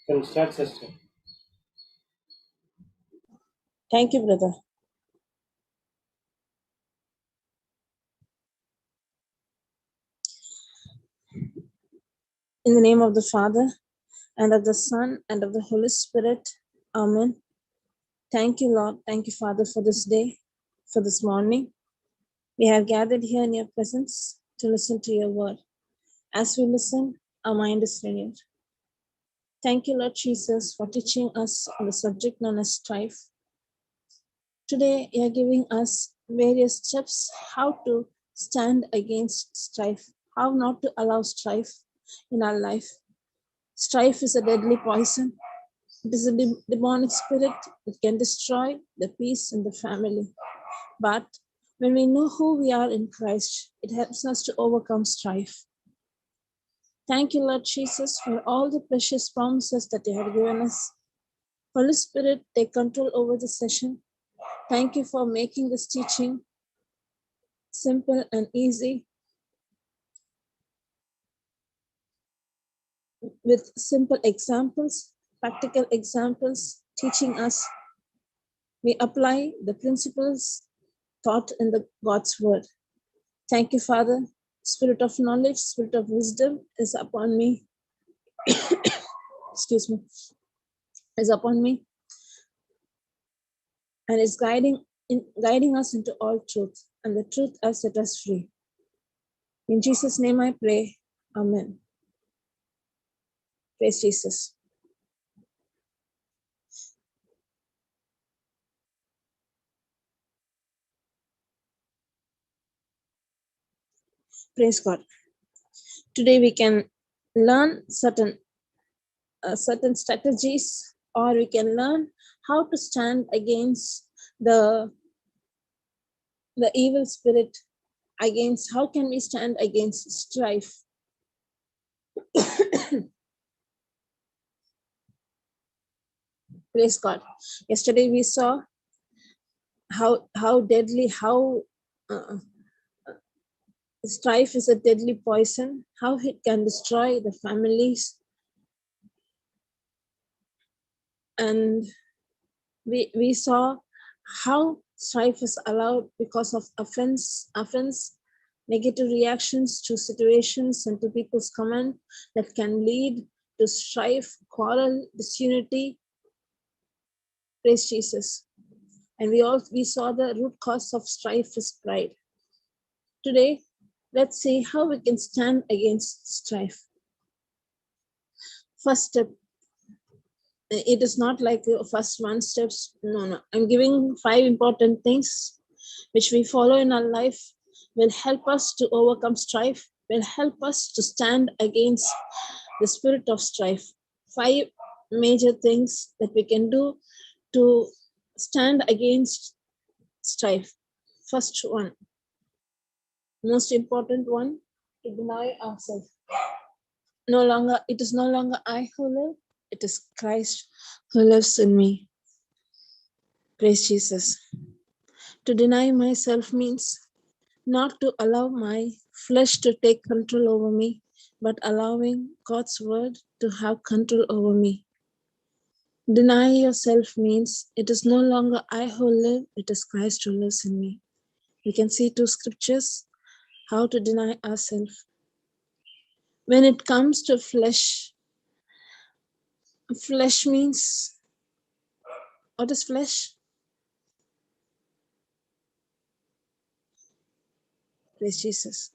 Can start, sister. Thank you, brother. In the name of the Father, and of the Son, and of the Holy Spirit. Amen. Thank you, Lord. Thank you, Father, for this day, for this morning. We have gathered here in your presence to listen to your word. As we listen, our mind is renewed. Thank you, Lord Jesus, for teaching us on the subject known as strife. Today, you are giving us various steps how to stand against strife, how not to allow strife in our life. Strife is a deadly poison. It is a demonic spirit that can destroy the peace in the family. But when we know who we are in Christ, it helps us to overcome strife. Thank you, Lord Jesus, for all the precious promises that you have given us. Holy Spirit, take control over the session. Thank you for making this teaching simple and easy, with simple examples, practical examples, teaching us. We apply the principles taught in the God's word. Thank you, Father. Spirit of knowledge, spirit of wisdom is upon me. Excuse me. Is upon me, and is guiding us into all truth, and the truth has set us free. In Jesus' name I pray. Amen. Praise Jesus. Praise God. Today we can learn certain strategies, or we can learn how to stand against the evil spirit, against how can we stand against strife. Praise God. Yesterday we saw how deadly, strife is a deadly poison, how it can destroy the families. And we saw how strife is allowed because of offense, negative reactions to situations and to people's comment that can lead to strife, quarrel, disunity. Praise Jesus. And we saw the root cause of strife is pride. Today, let's see how we can stand against strife. First step, it is not like first one steps. No. I'm giving 5 important things which we follow in our life will help us to overcome strife, will help us to stand against the spirit of strife. 5 major things that we can do to stand against strife. First one, most important one, to deny ourselves. It is no longer I who live, it is Christ who lives in me. Praise Jesus. To deny myself means not to allow my flesh to take control over me, but allowing God's word to have control over me. Deny yourself means it is no longer I who live, it is Christ who lives in me. We can see 2 scriptures, how to deny ourselves. When it comes to flesh means, what is flesh? Praise Jesus.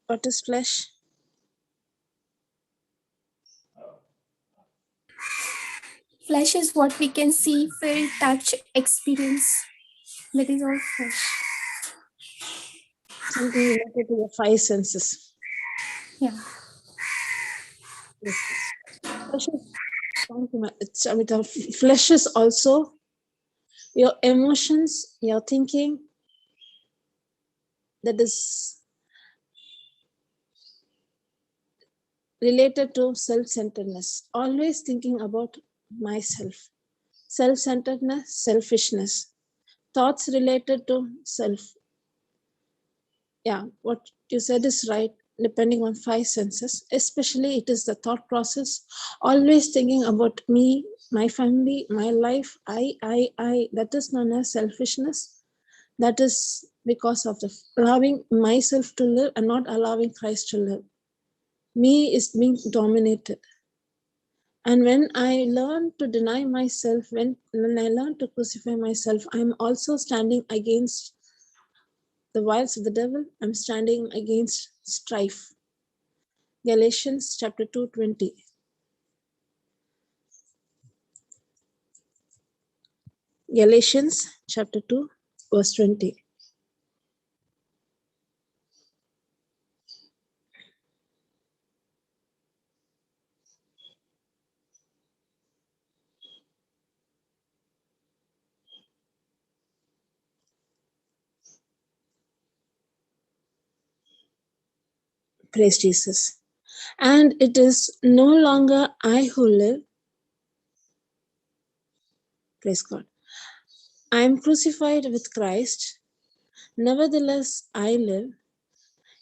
What is flesh? Flesh is what we can see, feel, touch, experience. That is all flesh. Something related to the 5 senses. Yeah. Flesh is also your emotions, your thinking, that is related to self-centeredness, always thinking about myself. Self-centeredness, selfishness. thoughts related to self. Yeah, what you said is right, depending on five senses. Especially it is the thought process, always thinking about me, my family, my life, I. That is known as selfishness. That is because of the allowing myself to live and not allowing Christ to live. Me is being dominated. And when I learn to deny myself, when I learn to crucify myself, I'm also standing against the wiles of the devil. I'm standing against strife. Galatians chapter 2:20. Galatians chapter 2, verse 20. Praise Jesus. And it is no longer I who live. Praise God. I am crucified with Christ. Nevertheless, I live.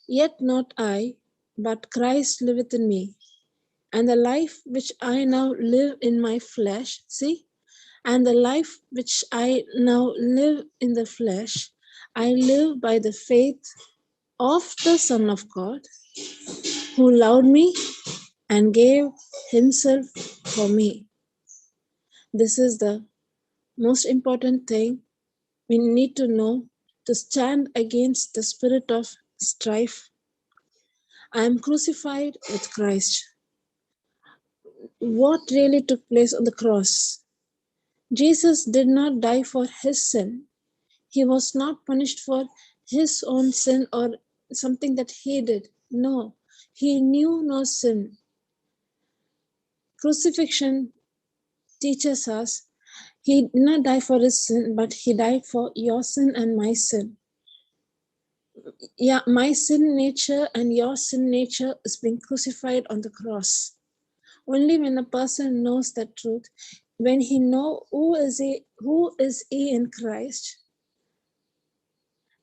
Yet not I, but Christ liveth in me. And the life which I now live in my flesh, see, and the life which I now live in the flesh, I live by the faith of the Son of God, who loved me and gave himself for me. This is the most important thing we need to know to stand against the spirit of strife. I am crucified with Christ. What really took place on the cross? Jesus did not die for his sin. He was not punished for his own sin or something that he did. No, he knew no sin. Crucifixion teaches us he did not die for his sin, but he died for your sin and my sin. Yeah, my sin nature and your sin nature is being crucified on the cross. Only when a person knows the truth, when he knows who is he in Christ,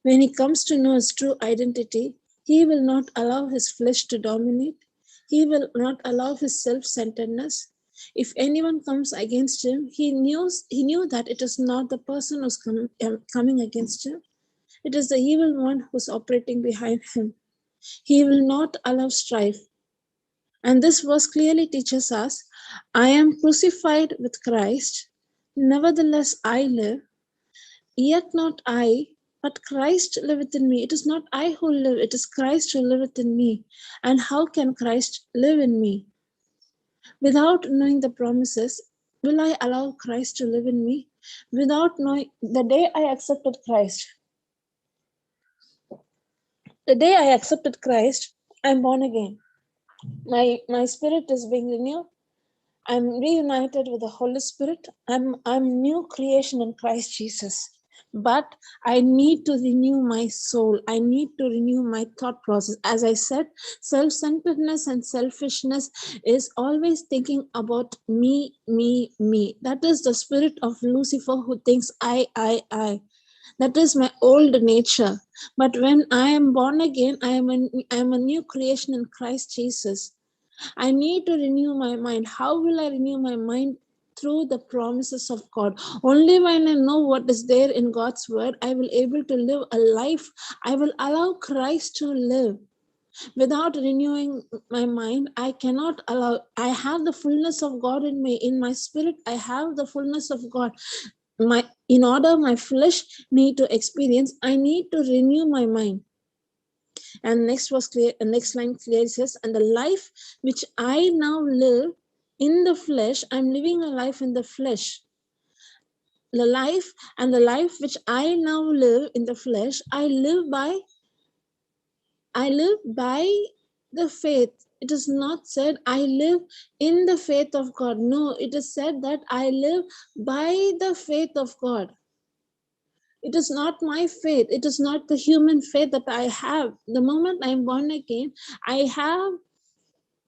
when he comes to know his true identity, he will not allow his flesh to dominate. He will not allow his self-centeredness. If anyone comes against him, he knew that it is not the person who's coming against him. It is the evil one who's operating behind him. He will not allow strife. And this verse clearly teaches us, I am crucified with Christ. Nevertheless, I live. Yet not I, but Christ liveth in me. It is not I who live, it is Christ who liveth in me. And how can Christ live in me? Without knowing the promises, will I allow Christ to live in me? Without knowing, the day I accepted Christ, I'm born again. My spirit is being renewed. I'm reunited with the Holy Spirit. I'm new creation in Christ Jesus. But I need to renew my soul. I need to renew my thought process. As I said, self-centeredness and selfishness is always thinking about me, me, me. That is the spirit of Lucifer who thinks I. That is my old nature. But when I am born again, I am a new creation in Christ Jesus. I need to renew my mind. How will I renew my mind? Through the promises of God. Only when I know what is there in God's word, I will able to live a life. I will allow Christ to live. Without renewing my mind, I cannot allow. I have the fullness of God in me. In my spirit, I have the fullness of God. In order my flesh need to experience, I need to renew my mind. And next line clearly says, and the life which I now live in the flesh, I'm living a life in the flesh. The life which I now live in the flesh, I live by the faith. It is not said I live in the faith of God. No, it is said that I live by the faith of God. It is not my faith. It is not the human faith that I have. The moment I'm born again, I have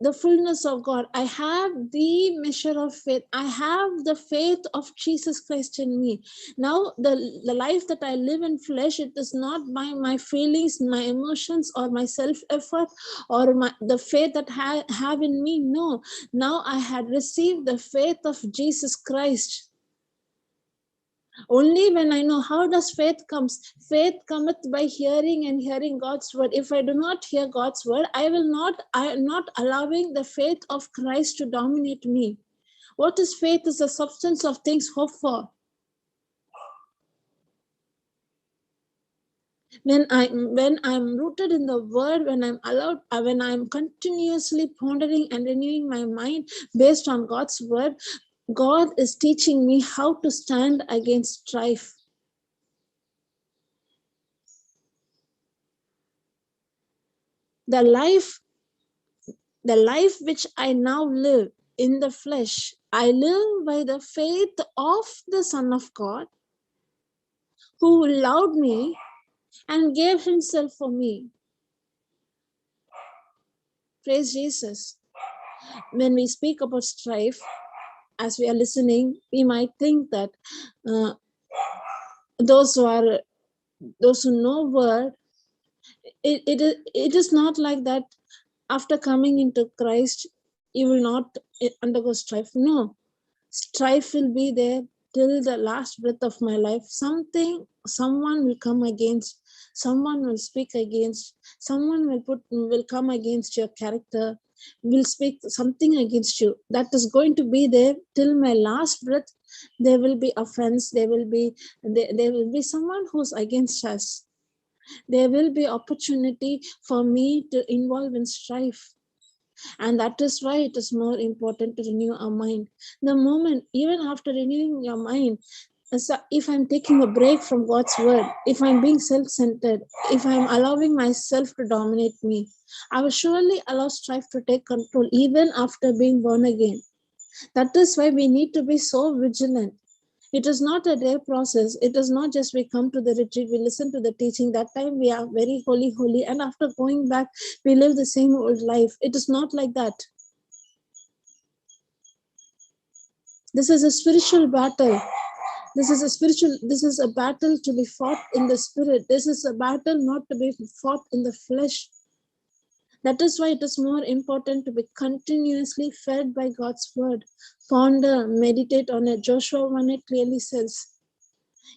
the fullness of God. I have the measure of faith. I have the faith of Jesus Christ in me. Now, the life that I live in flesh, it is not by my feelings, my emotions, or my self-effort, or the faith that I have in me. No, now I had received the faith of Jesus Christ. Only when I know how does faith comes. Faith cometh by hearing, and hearing God's word. If I do not hear God's word, I am not allowing the faith of Christ to dominate me. What is faith? Is the substance of things hoped for. When I'm rooted in the word, when I'm continuously pondering and renewing my mind based on God's word, God is teaching me how to stand against strife. The life which I now live in the flesh, I live by the faith of the Son of God, who loved me and gave himself for me. Praise Jesus. When we speak about strife, as we are listening, we might think that those who know word, it is not like that. After coming into Christ, you will not undergo strife. No, strife will be there till the last breath of my life. Someone will come against, someone will speak against, someone will come against your character, will speak something against you. That is going to be there till my last breath. There will be offense, there will be someone who's against us. There will be opportunity for me to involve in strife. And that is why it is more important to renew our mind. The moment, even after renewing your mind, so if I'm taking a break from God's word, if I'm being self-centered, if I'm allowing myself to dominate me, I will surely allow strife to take control even after being born again. That is why we need to be so vigilant. It is not a day process. It is not just we come to the retreat, we listen to the teaching. That time we are very holy, and after going back, we live the same old life. It is not like that. This is a spiritual battle. This is a battle to be fought in the spirit. This is a battle not to be fought in the flesh. That is why it is more important to be continuously fed by God's word. Ponder, meditate on it. Joshua 1 clearly says,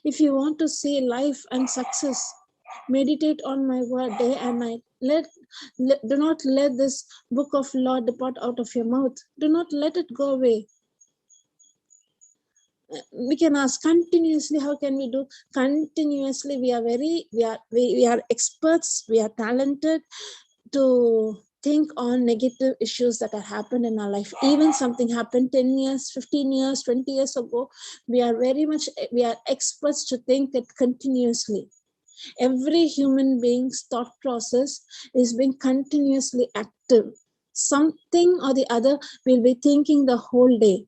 if you want to see life and success, meditate on my word day and night. Do not let this book of law depart out of your mouth. Do not let it go away. We can ask continuously, how can we do continuously? We are experts, we are talented to think on negative issues that have happened in our life. Even something happened 10 years, 15 years, 20 years ago, we are experts to think it continuously. Every human being's thought process is being continuously active. Something or the other will be thinking the whole day.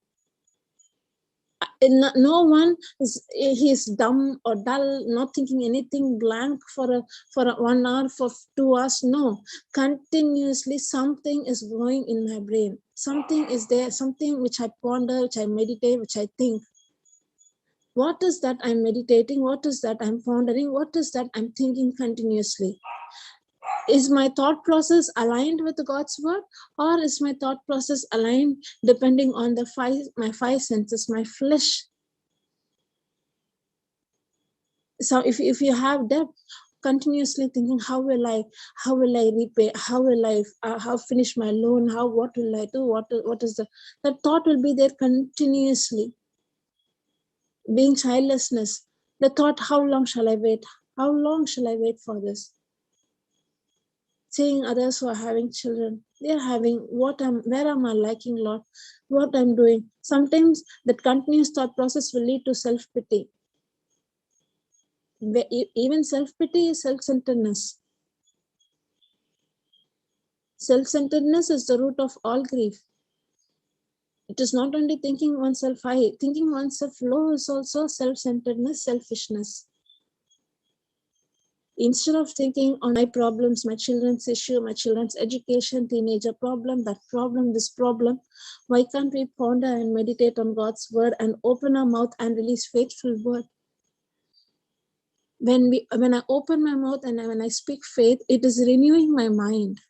No one is dumb or dull, not thinking anything, blank for 1 hour, for 2 hours. No, continuously something is going in my brain. Something is there, something which I ponder, which I meditate, which I think. What is that I'm meditating? What is that I'm pondering? What is that I'm thinking continuously? Is my thought process aligned with God's word, or is my thought process aligned depending on my five senses, my flesh? So if you have depth, continuously thinking, how will I repay, how will I how finish my loan, what will I do, what is that thought will be there continuously. Being childlessness, the thought, how long shall I wait for this? Seeing others who are having children, they're having where am I lacking, Lord, what I'm doing. Sometimes that continuous thought process will lead to self-pity. Even self-pity is self-centeredness. Self-centeredness is the root of all grief. It is not only thinking oneself high, thinking oneself low is also self-centeredness, selfishness. Instead of thinking on my problems, my children's issue, my children's education, teenager problem, that problem, this problem, why can't we ponder and meditate on God's word and open our mouth and release faithful word? When I open my mouth and when I speak faith, it is renewing my mind.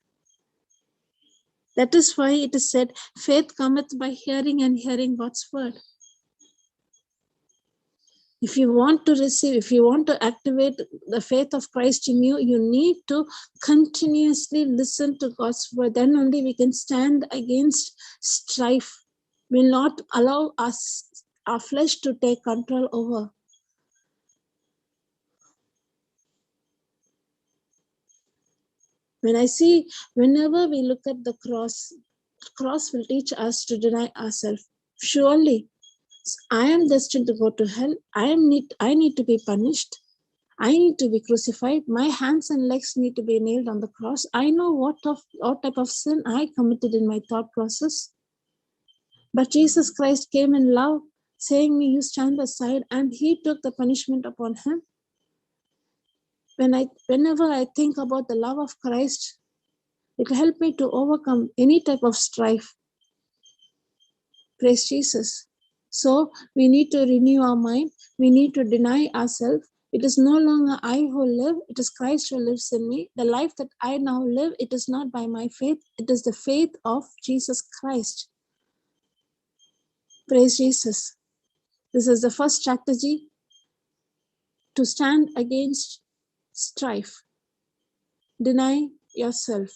That is why it is said, faith cometh by hearing and hearing God's word. If you want to receive, if you want to activate the faith of Christ in you, you need to continuously listen to God's word. Then only we can stand against strife. Will not allow us, our flesh, to take control over. When I see, whenever we look at the cross will teach us to deny ourselves. Surely, I am destined to go to hell. I need to be punished. I need to be crucified. My hands and legs need to be nailed on the cross. I know what type of sin I committed in my thought process. But Jesus Christ came in love, saying me, you stand aside, and he took the punishment upon him. Whenever I think about the love of Christ, it will help me to overcome any type of strife. Praise Jesus. So we need to renew our mind. We need to deny ourselves. It is no longer I who live, it is Christ who lives in me. The life that I now live, it is not by my faith, it is the faith of Jesus Christ. Praise Jesus. This is the first strategy to stand against strife. Deny yourself.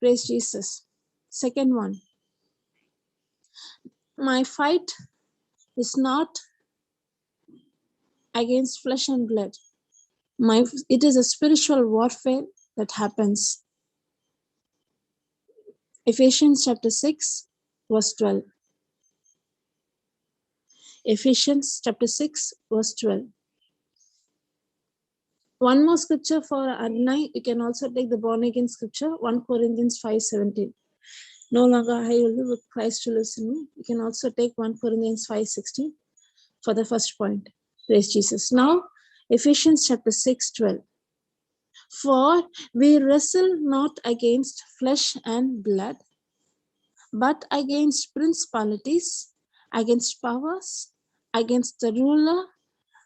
Praise Jesus. Second one, my fight is not against flesh and blood. It is a spiritual warfare that happens. Ephesians chapter 6, verse 12. Ephesians chapter 6, verse 12. One more scripture for Adonai. You can also take the born again scripture, 1 Corinthians 5:17. No longer I will live, with Christ who lives in me. You can also take 1 Corinthians 5:16 for the first point. Praise Jesus. Now, Ephesians chapter 6:12. For we wrestle not against flesh and blood, but against principalities, against powers, against the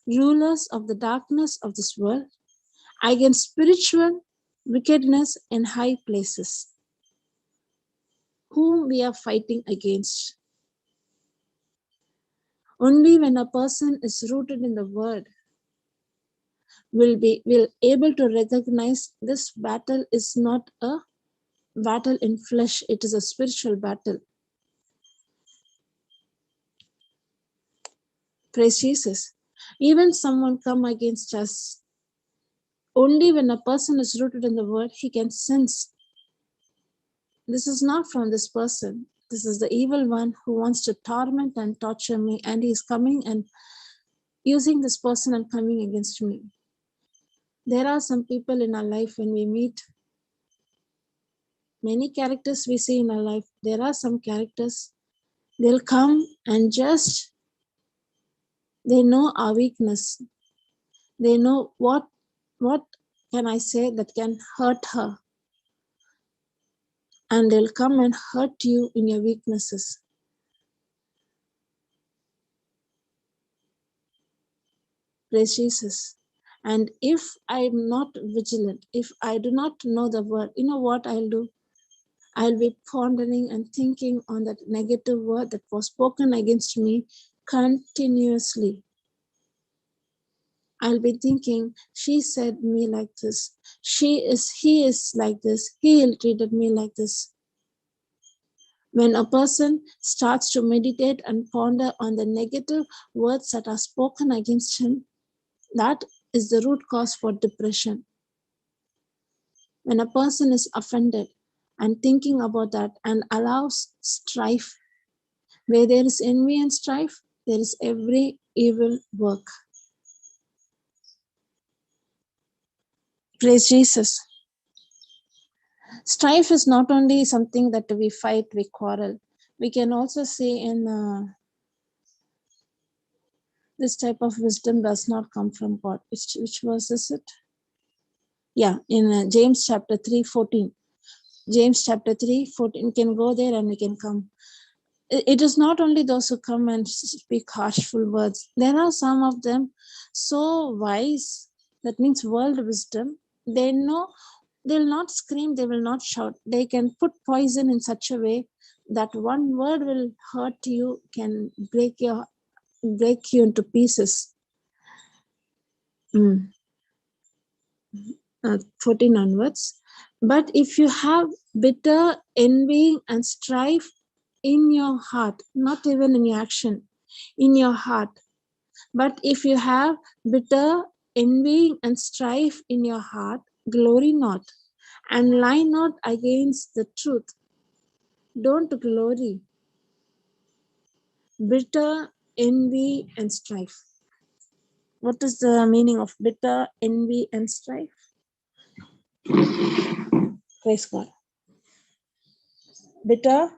rulers of the darkness of this world, against spiritual wickedness in high places. Whom we are fighting against? Only when a person is rooted in the word will able to recognize this battle is not a battle in flesh, it is a spiritual battle. Praise Jesus. Even someone come against us, only when a person is rooted in the word, he can sense this is not from this person. This is the evil one who wants to torment and torture me, and he is coming and using this person and coming against me. There are some people in our life when we meet, many characters we see in our life. There are some characters, they'll come and just, they know our weakness. They know what can I say that can hurt her. And they'll come and hurt you in your weaknesses. Praise Jesus. And if I'm not vigilant, if I do not know the word, you know what I'll do? I'll be pondering and thinking on that negative word that was spoken against me continuously. I'll be thinking, she said me like this. He is like this. He treated me like this. When a person starts to meditate and ponder on the negative words that are spoken against him, that is the root cause for depression. When a person is offended and thinking about that and allows strife, where there is envy and strife, there is every evil work. Praise Jesus. Strife is not only something that we fight, we quarrel. We can also see in This type of wisdom does not come from God. Which verse is it? Yeah, in James chapter 3:14. James chapter 3:14. We can go there and we can come. It is not only those who come and speak harshful words. There are some of them so wise, that means world wisdom. They know, they will not scream, they will not shout. They can put poison in such a way that one word will hurt you, can break you into pieces. 14 onwards. But if you have bitter envy and strife in your heart, not even in your action, in your heart. But if you have bitter envy and strife in your heart, glory not and lie not against the truth. Don't glory. Bitter envy and strife. What is the meaning of bitter envy and strife? Praise God. Bitter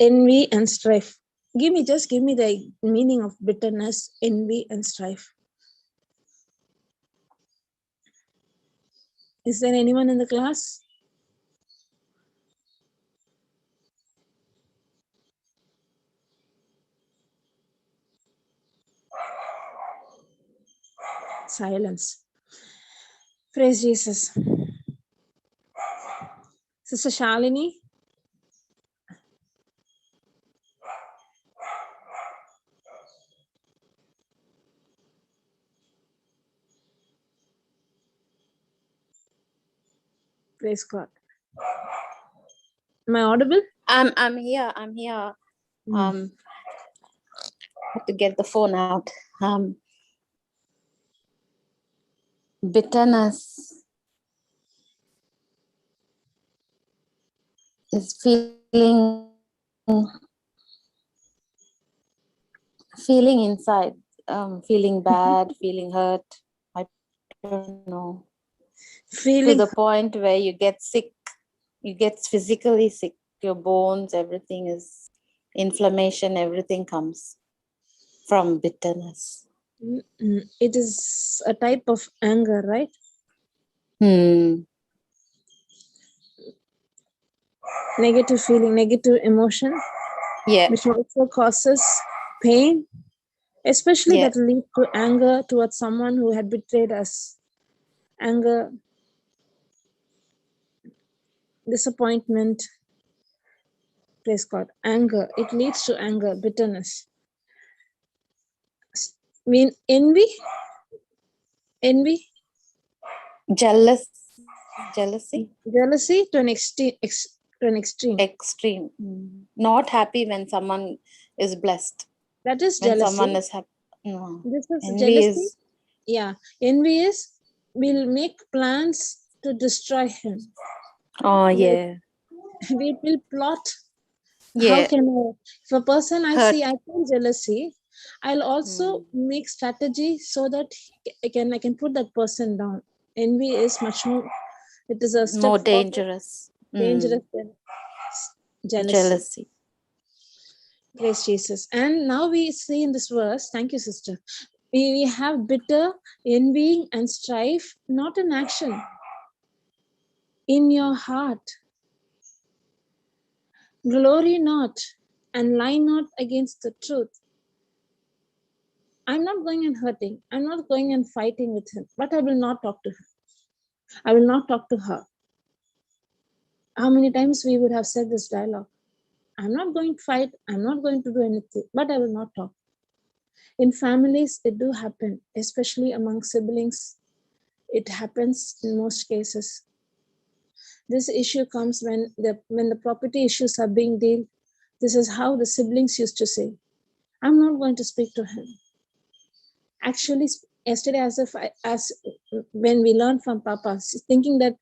envy and strife. Give me the meaning of bitterness, envy and strife. Is there anyone in the class? Silence. Praise Jesus. Sister Shalini. Praise God. Am I audible? I'm here. I'm here. Have to get the phone out. Bitterness is feeling inside, feeling bad, feeling hurt. I don't know. Feeling to the point where you get sick, you get physically sick. Your bones, everything is inflammation. Everything comes from bitterness. It is a type of anger, right? Negative feeling, negative emotion. Yeah. Which also causes pain, especially that lead to anger towards someone who had betrayed us. Anger, disappointment. Praise God. Anger. It leads to anger, bitterness. Mean envy? Envy? Jealousy? Jealousy to an extreme. Extreme. Not happy when someone is blessed. That is when jealousy. Someone is happy. No. This is Envy jealousy. Yeah. Envy is, we'll make plans to destroy him. Oh, yeah. We will plot. Yeah. How can I, if a person I Hurt. see, I feel jealousy, I'll also make strategy so that I can put that person down. Envy is much more, it is a step more dangerous. Dangerous than jealousy. Praise Jesus. And now we see in this verse, thank you, sister. We have bitter, envying, and strife, not in action, in your heart. Glory not and lie not against the truth. I'm not going and hurting. I'm not going and fighting with him, but I will not talk to him. I will not talk to her. How many times we would have said this dialogue? I'm not going to fight. I'm not going to do anything, but I will not talk. In families, it do happen, especially among siblings. It happens in most cases. This issue comes when the property issues are being dealt. This is how the siblings used to say, I'm not going to speak to him. Actually, yesterday, as when we learned from Papa, thinking that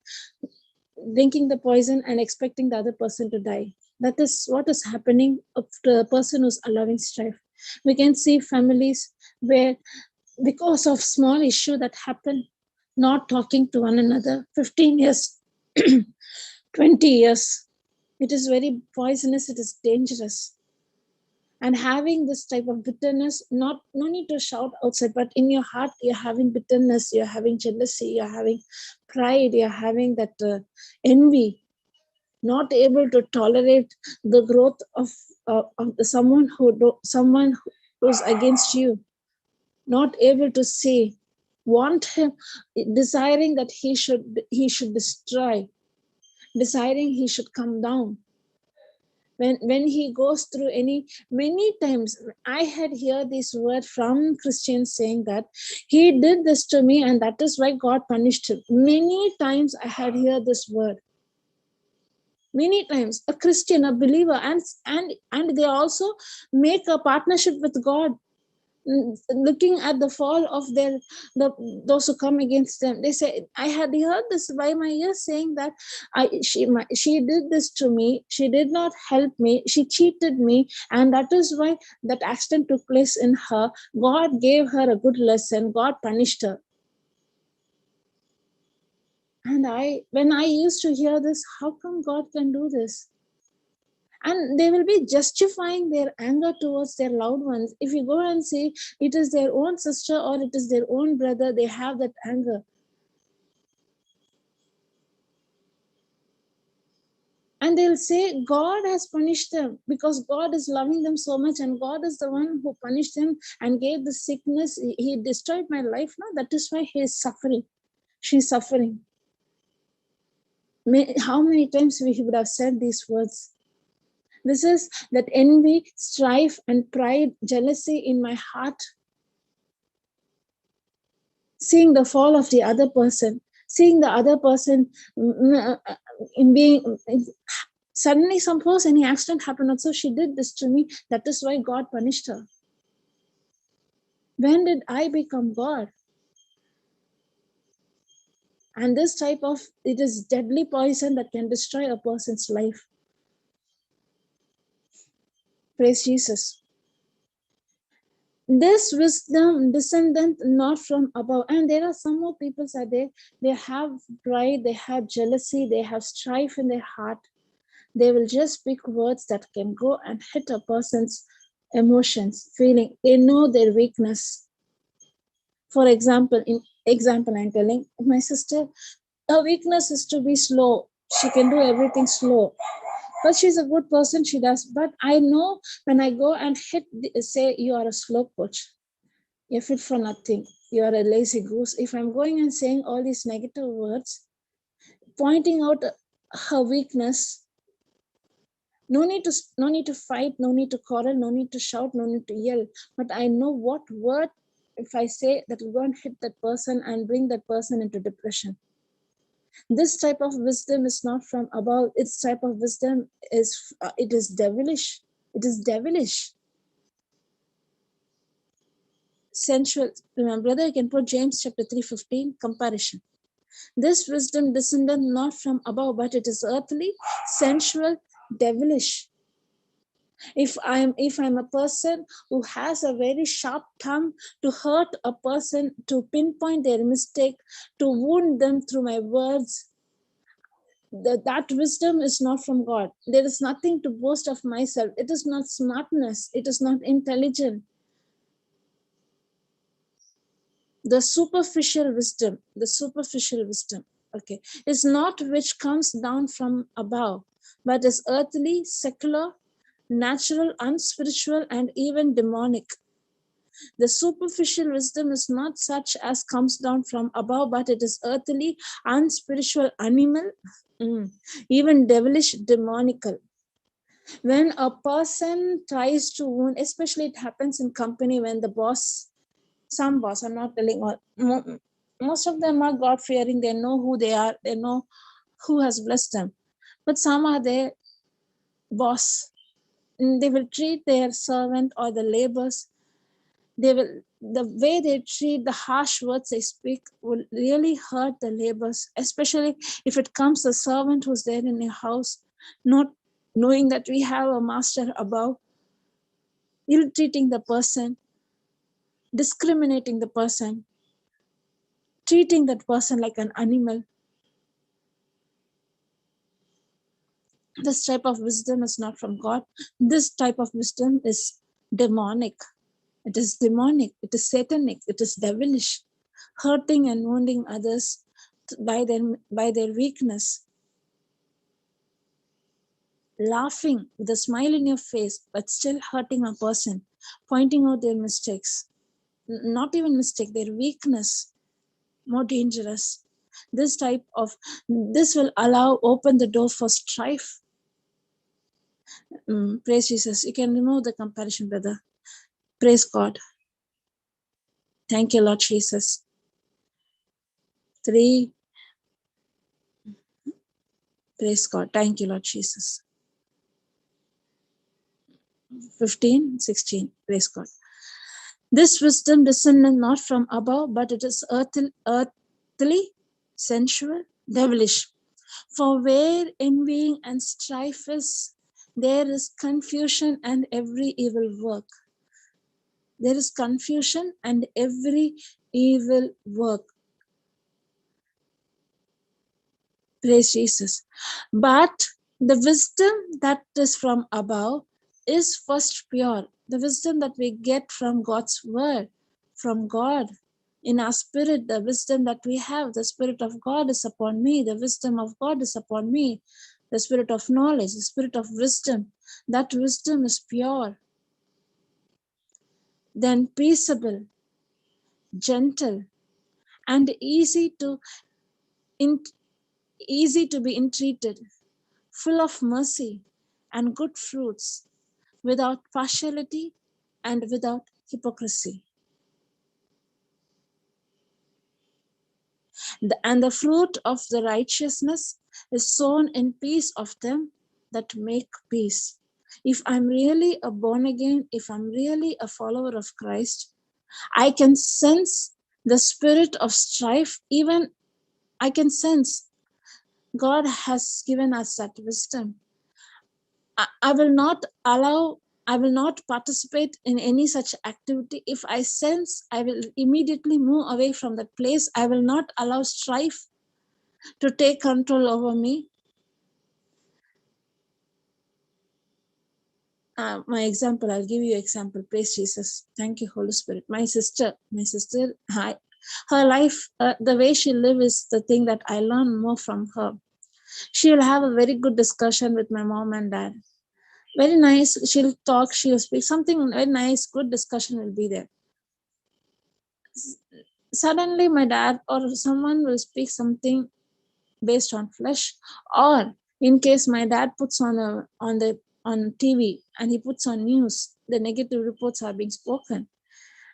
drinking the poison and expecting the other person to die. That is what is happening to a person who's allowing strife. We can see families where, because of small issue that happen, not talking to one another, 15 years 20 years. It is very poisonous, it is dangerous. And having this type of bitterness, no need to shout outside, but in your heart, you're having bitterness, you're having jealousy, you're having pride, you're having that envy, not able to tolerate the growth of someone who's against you, not able to say, want him, desiring that he should destroy, desiring he should come down. When he goes through many times, I had heard this word from Christians saying that he did this to me and that is why God punished him. Many times I had heard this word. Many times a Christian, a believer, and they also make a partnership with God, looking at the fall of those who come against them. They say, I had heard this by my ears saying that she did this to me, she did not help me, she cheated me, and that is why that accident took place in her. God gave her a good lesson, God punished her. And when I used to hear this, how come God can do this? And they will be justifying their anger towards their loved ones. If you go and see, it is their own sister or it is their own brother, they have that anger. And they'll say God has punished them because God is loving them so much and God is the one who punished them and gave the sickness. He destroyed my life now. That is why he is suffering. She's suffering. How many times we would have said these words? This is that envy, strife, and pride, jealousy in my heart. Seeing the fall of the other person, seeing the other person in being, suddenly suppose any accident happened, also she did this to me, that is why God punished her. When did I become God? And this type of, it is deadly poison that can destroy a person's life. Praise Jesus. This wisdom descendant not from above. And there are some more people are there, they have pride, they have jealousy, they have strife in their heart. They will just speak words that can go and hit a person's emotions, feeling. They know their weakness. For example, I'm telling my sister, her weakness is to be slow. She can do everything slow. But she's a good person, she does. But I know when I go and say you are a slow coach, you're fit for nothing, you are a lazy goose. If I'm going and saying all these negative words, pointing out her weakness, no need to fight, no need to quarrel, no need to shout, no need to yell. But I know what word, if I say, that will go and hit that person and bring that person into depression. This type of wisdom is not from above. Its type of wisdom is, it is devilish. It is devilish. Sensual. Remember, brother, you can put James chapter 3:15, comparison. This wisdom descended not from above, but it is earthly, sensual, devilish. If I'm a person who has a very sharp tongue to hurt a person, to pinpoint their mistake, to wound them through my words, that wisdom is not from God. There is nothing to boast of myself. It is not smartness. It is not intelligent. The superficial wisdom, okay, is not which comes down from above, but is earthly, secular, natural, unspiritual, and even demonic. The superficial wisdom is not such as comes down from above, but it is earthly, unspiritual, animal, even devilish, demonical. When a person tries to wound, especially it happens in company when the boss, some boss, I'm not telling all, most of them are God-fearing, they know who they are, they know who has blessed them. But some are their boss. They will treat their servant or the laborers, the way they treat, the harsh words they speak will really hurt the laborers, especially if it comes a servant who's there in your house, not knowing that we have a master above, ill-treating the person, discriminating the person, treating that person like an animal. This type of wisdom is not from God. This type of wisdom is demonic. It is demonic. It is satanic. It is devilish. Hurting and wounding others by their weakness. Laughing with a smile in your face, but still hurting a person. Pointing out their mistakes. Not even mistake, their weakness. More dangerous. This will open the door for strife. Praise Jesus. You can remove the comparison, brother. Praise God. Thank you, Lord Jesus. 3. Praise God. Thank you, Lord Jesus. 15, 16. Praise God. This wisdom descended not from above, but it is earthly, sensual, devilish. For where envying and strife is, there is confusion and every evil work. There is confusion and every evil work. Praise Jesus. But the wisdom that is from above is first pure. The wisdom that we get from God's word, from God. In our spirit, the wisdom that we have, the Spirit of God is upon me. The wisdom of God is upon me. The Spirit of knowledge, the Spirit of wisdom. That wisdom is pure. Then peaceable, gentle, and easy to be entreated, full of mercy and good fruits, without partiality and without hypocrisy. And the fruit of the righteousness is sown in peace of them that make peace. If I'm really a born again, if I'm really a follower of Christ, I can sense the spirit of strife. Even I can sense God has given us that wisdom. I will not participate in any such activity. If I sense, I will immediately move away from that place. I will not allow strife to take control over me. My example, I'll give you an example. Praise Jesus. Thank you, Holy Spirit. My sister, her life, the way she lives is the thing that I learn more from her. She will have a very good discussion with my mom and dad. Very nice. She'll talk, she'll speak. Something very nice, good discussion will be there. Suddenly, my dad or someone will speak something based on flesh, or in case my dad puts on TV and he puts on news, the negative reports are being spoken.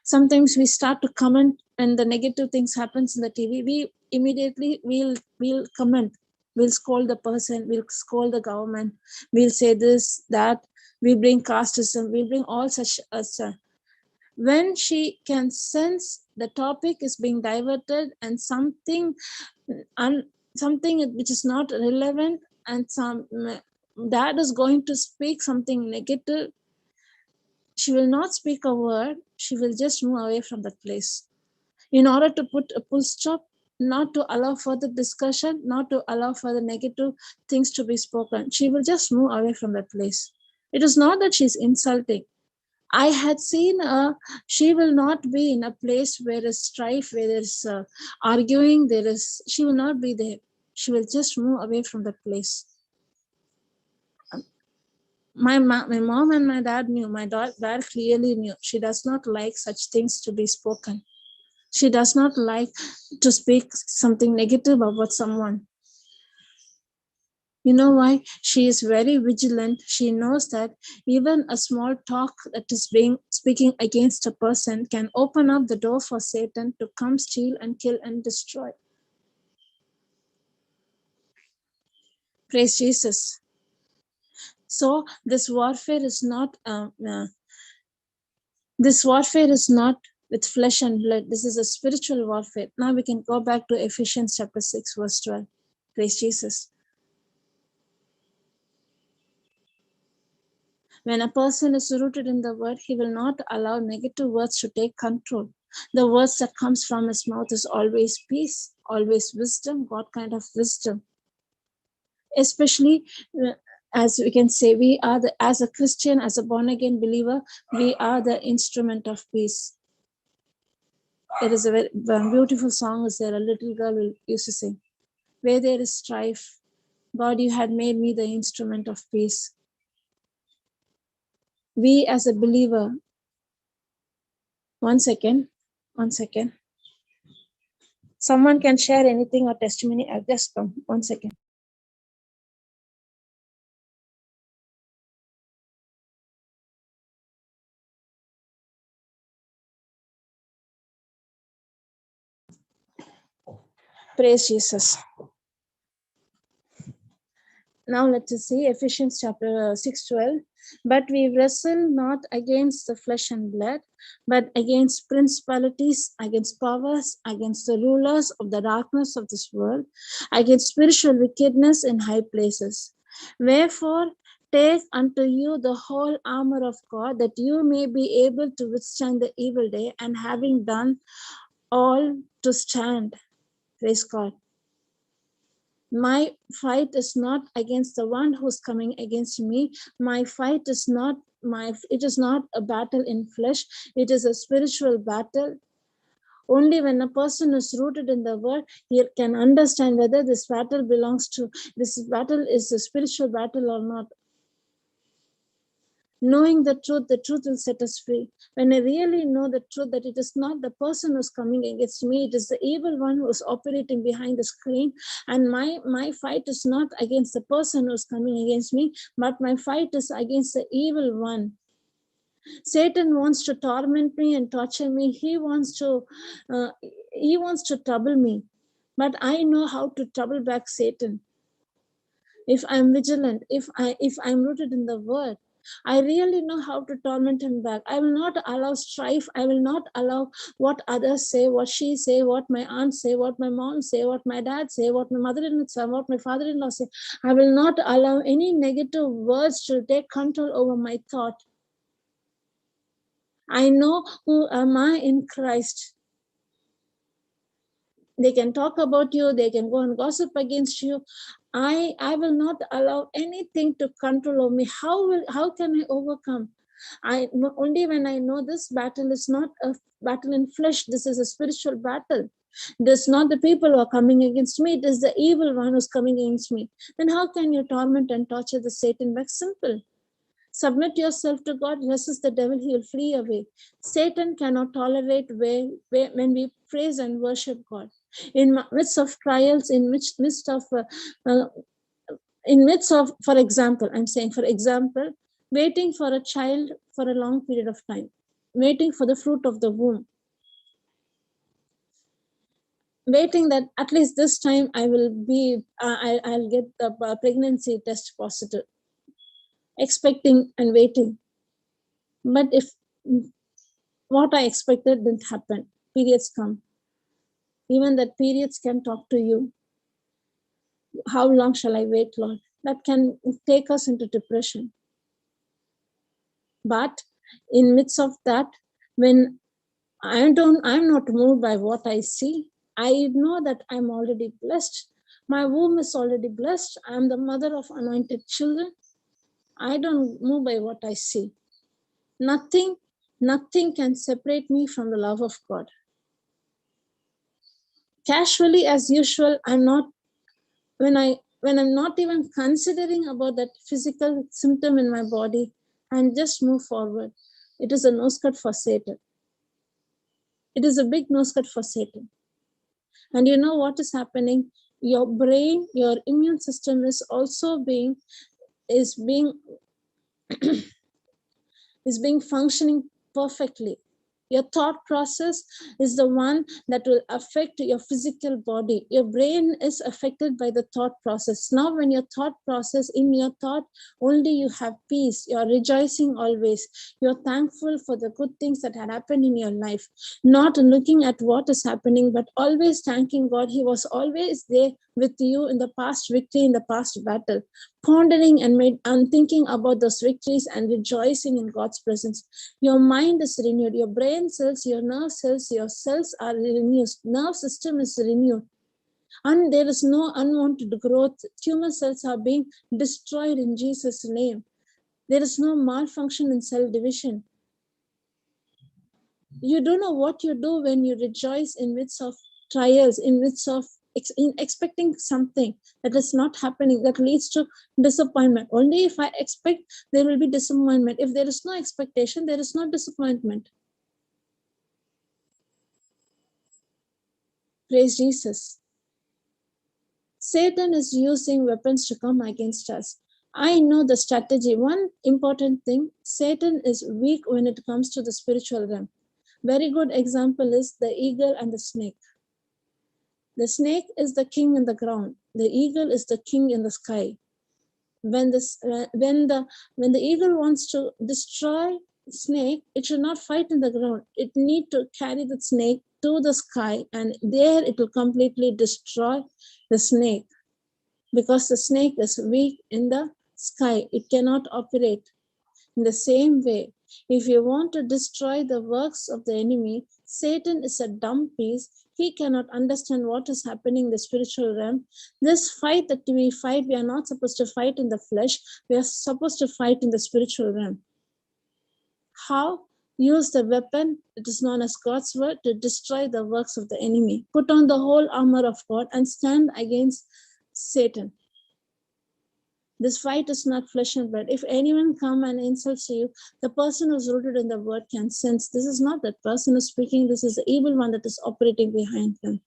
Sometimes we start to comment when the negative things happens in the TV. We immediately we'll comment. We'll scold the person. We'll scold the government. We'll say this, that. We bring casteism. We bring all such. When she can sense the topic is being diverted and something which is not relevant, and some dad is going to speak something negative, she will not speak a word. She will just move away from that place in order to put a full stop, not to allow further discussion, not to allow further negative things to be spoken. She will just move away from that place. It is not that she's insulting. I had seen she will not be in a place where there's strife, where there's arguing, she will not be there. She will just move away from that place. My mom and my dad knew. My dad clearly knew. She does not like such things to be spoken. She does not like to speak something negative about someone. You know why? She is very vigilant. She knows that even a small talk that is speaking against a person can open up the door for Satan to come, steal and kill and destroy. Praise Jesus. So this warfare is not with flesh and blood. This is a spiritual warfare. Now we can go back to Ephesians chapter 6 verse 12. Praise Jesus. When a person is rooted in the word, he will not allow negative words to take control. The words that comes from his mouth is always peace, always wisdom, God kind of wisdom. Especially as we can say, we are as a Christian, as a born again believer, we are the instrument of peace. There is a very beautiful song, is there, a little girl used to sing, where there is strife, God, you had made me the instrument of peace. We as a believer, one second. Someone can share anything or testimony. I'll just come, 1 second. Praise Jesus. Now let us see Ephesians chapter 6:12. But we wrestle not against the flesh and blood, but against principalities, against powers, against the rulers of the darkness of this world, against spiritual wickedness in high places. Wherefore, take unto you the whole armor of God, that you may be able to withstand the evil day, and having done all to stand. Praise God. My fight is not against the one who's coming against me. My fight is not it is not a battle in flesh. It is a spiritual battle. Only when a person is rooted in the word, he can understand whether this battle is a spiritual battle or not. Knowing the truth will set us free. When I really know the truth, that it is not the person who's coming against me, it is the evil one who is operating behind the screen. And my fight is not against the person who's coming against me, but my fight is against the evil one. Satan wants to torment me and torture me. He wants to trouble me. But I know how to trouble back Satan. If I'm vigilant, if I'm rooted in the word, I really know how to torment him back. I will not allow strife. I will not allow what others say, what she say, what my aunt say, what my mom say, what my dad say, what my mother-in-law say, what my father-in-law say. I will not allow any negative words to take control over my thought. I know who am I in Christ. They can talk about you, they can go and gossip against you. I will not allow anything to control over me. How can I overcome? Only when I know this battle is not a battle in flesh, this is a spiritual battle. This is not the people who are coming against me, it is the evil one who's coming against me. Then how can you torment and torture the Satan back? Simple. Submit yourself to God, resist the devil, he will flee away. Satan cannot tolerate when we praise and worship God. In midst of trials, in midst of, for example, waiting for a child for a long period of time, waiting for the fruit of the womb, waiting that at least this time I will be, I'll get the pregnancy test positive, expecting and waiting. But if what I expected didn't happen, periods come. Even that periods can talk to you. How long shall I wait, Lord? That can take us into depression. But in midst of that, when I'm not moved by what I see, I know that I'm already blessed. My womb is already blessed. I'm the mother of anointed children. I don't move by what I see. Nothing can separate me from the love of God. Casually, as usual, when I'm not even considering about that physical symptom in my body, and just move forward. It is a nose cut for Satan. It is a big nose cut for Satan. And you know what is happening? Your brain, your immune system is also being functioning perfectly. Your thought process is the one that will affect your physical body. Your brain is affected by the thought process. Now, when your thought process, in your thought, only you have peace. You're rejoicing always. You're thankful for the good things that had happened in your life. Not looking at what is happening, but always thanking God. He was always there with you in the past victory, in the past battle. Pondering and thinking about those victories and rejoicing in God's presence. Your mind is renewed. Your brain cells, your nerve cells, your cells are renewed. Nerve system is renewed. And there is no unwanted growth. Tumor cells are being destroyed in Jesus' name. There is no malfunction in cell division. You don't know what you do when you rejoice in midst of trials, in midst of expecting something that is not happening, that leads to disappointment. Only if I expect, there will be disappointment. If there is no expectation, there is no disappointment. Praise Jesus. Satan is using weapons to come against us. I know the strategy. One important thing, Satan is weak when it comes to the spiritual realm. Very good example is the eagle and the snake. The snake is the king in the ground. The eagle is the king in the sky. When the eagle wants to destroy snake, it should not fight in the ground. It need to carry the snake to the sky, and there it will completely destroy the snake, because the snake is weak in the sky. It cannot operate. In the same way, if you want to destroy the works of the enemy, Satan is a dumb piece. He cannot understand what is happening in the spiritual realm. This fight that we fight, we are not supposed to fight in the flesh. We are supposed to fight in the spiritual realm. How? Use the weapon, it is known as God's word, to destroy the works of the enemy. Put on the whole armor of God and stand against Satan. This fight is not flesh and blood. If anyone come and insults you, the person who's rooted in the word can sense this is not that person who's speaking, this is the evil one that is operating behind them.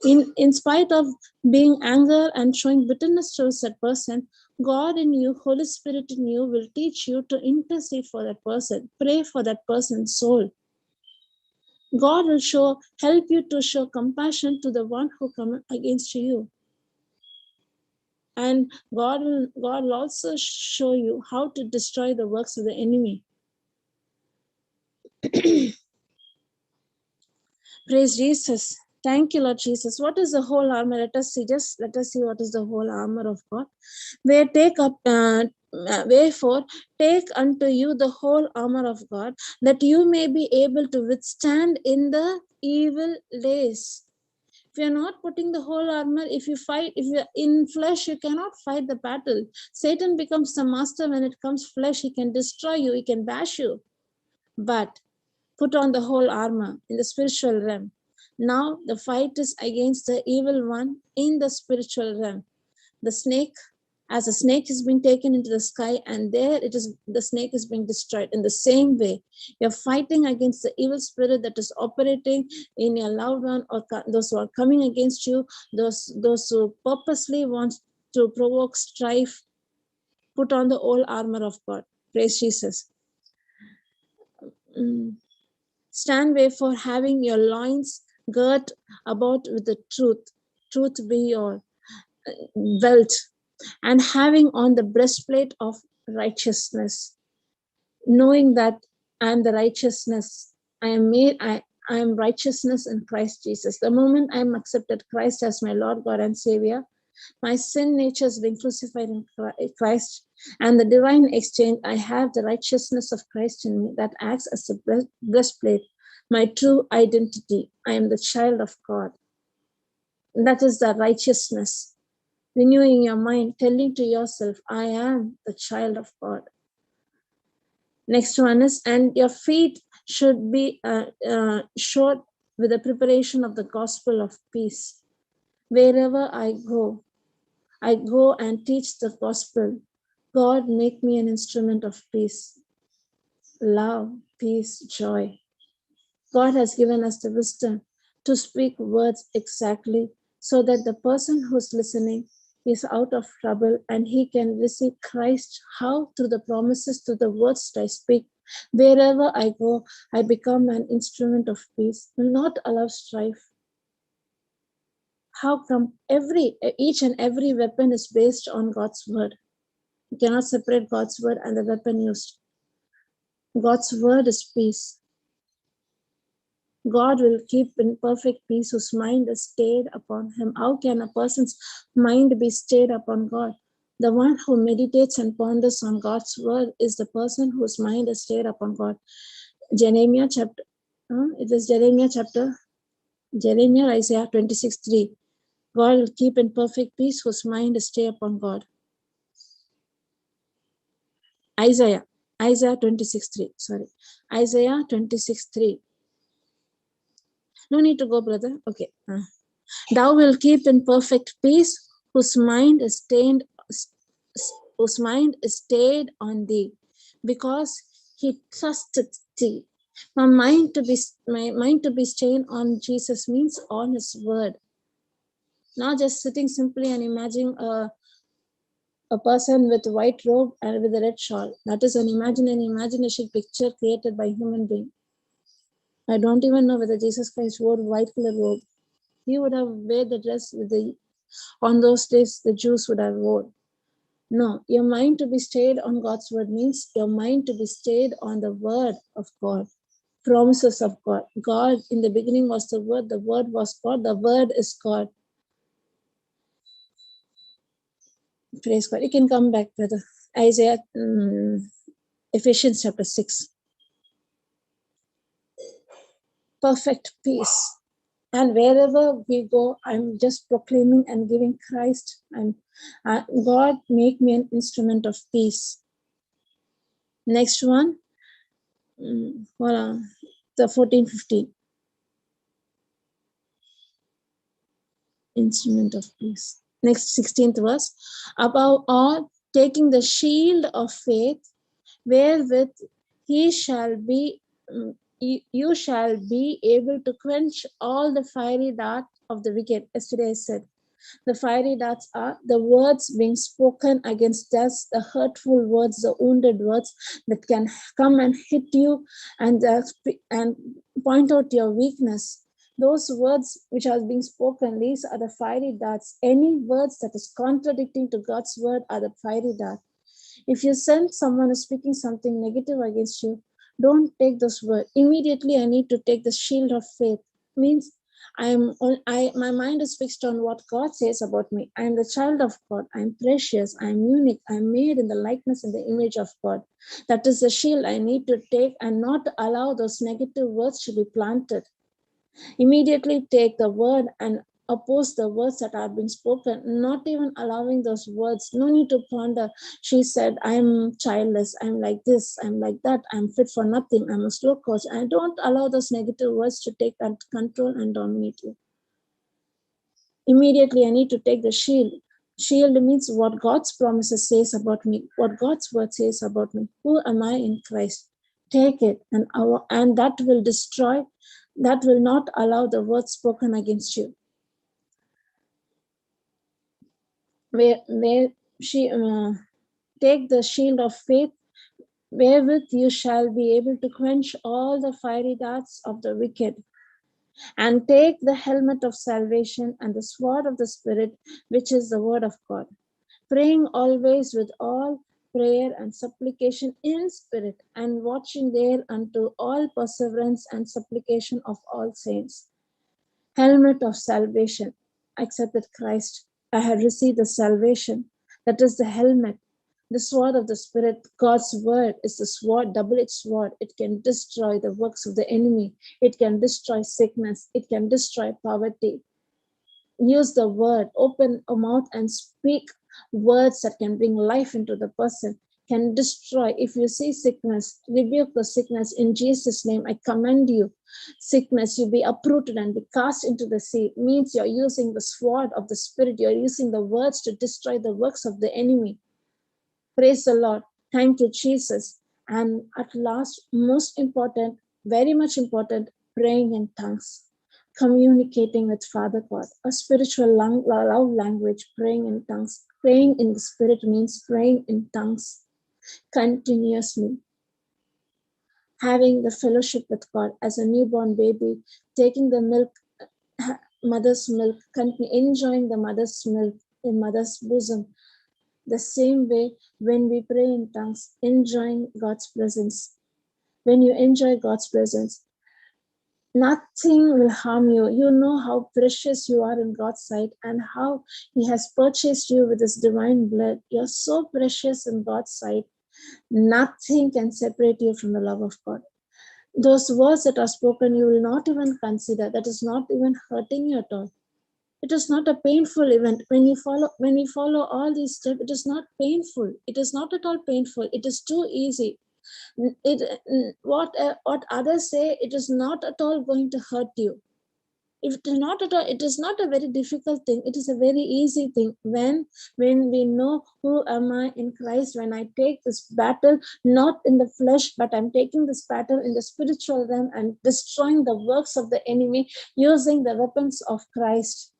In spite of being anger and showing bitterness towards that person, God in you, Holy Spirit in you will teach you to intercede for that person, pray for that person's soul. God will help you to show compassion to the one who comes against you. And God will also show you how to destroy the works of the enemy. Praise Jesus. Thank you, Lord Jesus. What is the whole armor? Let us see what is the whole armor of God. Wherefore, take unto you the whole armor of God, that you may be able to withstand in the evil days. If you're not putting the whole armor, if you're in flesh, you cannot fight the battle. Satan becomes the master when it comes flesh. He can destroy you, he can bash you. But put on the whole armor in the spiritual realm. Now the fight is against the evil one in the spiritual realm. The snake, as a snake is being taken into the sky, and there the snake is being destroyed. In the same way, you're fighting against the evil spirit that is operating in your loved one, or those who are coming against you, those who purposely want to provoke strife. Put on the whole armor of God. Praise Jesus. Stand wherefore, having your loins girt about with the truth be your belt, and having on the breastplate of righteousness, knowing that I am the righteousness. I am righteousness in Christ Jesus. The moment I am accepted Christ as my Lord, God, and Savior, my sin nature has been crucified in Christ, and the divine exchange, I have the righteousness of Christ in me that acts as a breastplate, my true identity. I am the child of God. That is the righteousness. Renewing your mind, telling to yourself, I am the child of God. Next one is, and your feet should be shod with the preparation of the gospel of peace. Wherever I go and teach the gospel. God, make me an instrument of peace, love, peace, joy. God has given us the wisdom to speak words exactly so that the person who's listening is out of trouble and he can receive Christ. How? Through the promises, through the words that I speak. Wherever I go, I become an instrument of peace. Will not allow strife. How come? Each and every weapon is based on God's word. You cannot separate God's word and the weapon used. God's word is peace. God will keep in perfect peace whose mind is stayed upon him. How can a person's mind be stayed upon God? The one who meditates and ponders on God's word is the person whose mind is stayed upon God. Jeremiah, Isaiah 26:3. God will keep in perfect peace whose mind is stayed upon God. Isaiah 26:3. Sorry. Isaiah 26:3. No need to go, brother. Okay. Thou wilt keep in perfect peace whose mind is stayed on thee, because he trusted thee. My mind to be stayed on Jesus means on his word. Not just sitting simply and imagining a person with a white robe and with a red shawl. That is an imagination picture created by human being. I don't even know whether Jesus Christ wore white color robe. He would have wear the dress with on those days the Jews would have worn. No, your mind to be stayed on God's word means your mind to be stayed on the word of God, promises of God. God in the beginning was the word was God, the word is God. Praise God. You can come back, brother. Isaiah, Ephesians chapter 6. Perfect peace. And wherever we go, I'm just proclaiming and giving Christ. God, make me an instrument of peace. Next one, the 14:15. Instrument of peace. Next 16th verse. Above all, taking the shield of faith, wherewith he shall be you shall be able to quench all the fiery darts of the wicked. Yesterday I said the fiery darts are the words being spoken against us, the hurtful words, the wounded words that can come and hit you and point out your weakness. Those words which are being spoken, these are the fiery darts. Any words that is contradicting to God's word are the fiery dart. If you sense someone is speaking something negative against you, don't take this word. Immediately I need to take the shield of faith. Means my mind is fixed on what God says about me. I am the child of God. I am precious. I am unique. I am made in the likeness and the image of God. That is the shield I need to take and not allow those negative words to be planted. Immediately take the word and oppose the words that are being spoken, not even allowing those words. No need to ponder. She said, I'm childless, I'm like this, I'm like that, I'm fit for nothing, I'm a slow coach. And don't allow those negative words to take control and dominate you. Immediately I need to take the shield. Shield means what God's promises says about me, what God's word says about me. Who am I in Christ? Take it, and that will destroy, that will not allow the words spoken against you. Where she take the shield of faith, wherewith you shall be able to quench all the fiery darts of the wicked, and take the helmet of salvation and the sword of the Spirit, which is the word of God, praying always with all prayer and supplication in spirit, and watching there unto all perseverance and supplication of all saints. Helmet of salvation. I accepted Christ. I had received the salvation. That is the helmet. The sword of the Spirit, God's word, is the sword, double-edged sword. It can destroy the works of the enemy. It can destroy sickness. It can destroy poverty. Use the word, open a mouth and speak words that can bring life into the person, can destroy. If you see sickness, rebuke the sickness in Jesus' name. I command you, sickness, you be uprooted and be cast into the sea. Means you're using the sword of the Spirit. You're using the words to destroy the works of the enemy. Praise the Lord. Thank you, Jesus. And at last, most important, very much important, praying in tongues. Communicating with Father God, a spiritual love language, praying in tongues. Praying in the Spirit means praying in tongues continuously. Having the fellowship with God as a newborn baby, taking the milk, mother's milk, enjoying the mother's milk in mother's bosom. The same way when we pray in tongues, enjoying God's presence. When you enjoy God's presence, nothing will harm you. You know how precious you are in God's sight and how He has purchased you with His divine blood. You're so precious in God's sight. Nothing can separate you from the love of God. Those words that are spoken, you will not even consider. That is not even hurting you at all. It is not a painful event. When we follow all these steps, it is not painful. It is not at all painful. It is too easy. What others say, it is not at all going to hurt you. If it is not at all, it is not a very difficult thing. It is a very easy thing. When we know who am I in Christ, when I take this battle not in the flesh, but I'm taking this battle in the spiritual realm and destroying the works of the enemy using the weapons of Christ.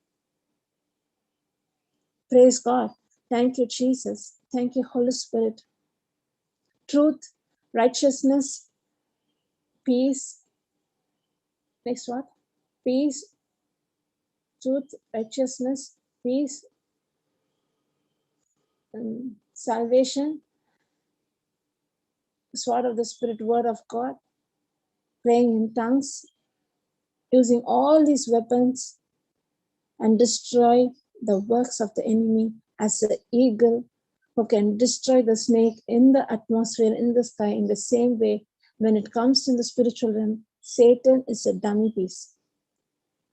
Praise God. Thank you, Jesus. Thank you, Holy Spirit. Truth, righteousness, peace. Next what? Peace, truth, righteousness, peace, salvation, sword of the Spirit, word of God, praying in tongues, using all these weapons and destroy the works of the enemy as an eagle who can destroy the snake in the atmosphere, in the sky. In the same way, when it comes in the spiritual realm, Satan is a dummy piece.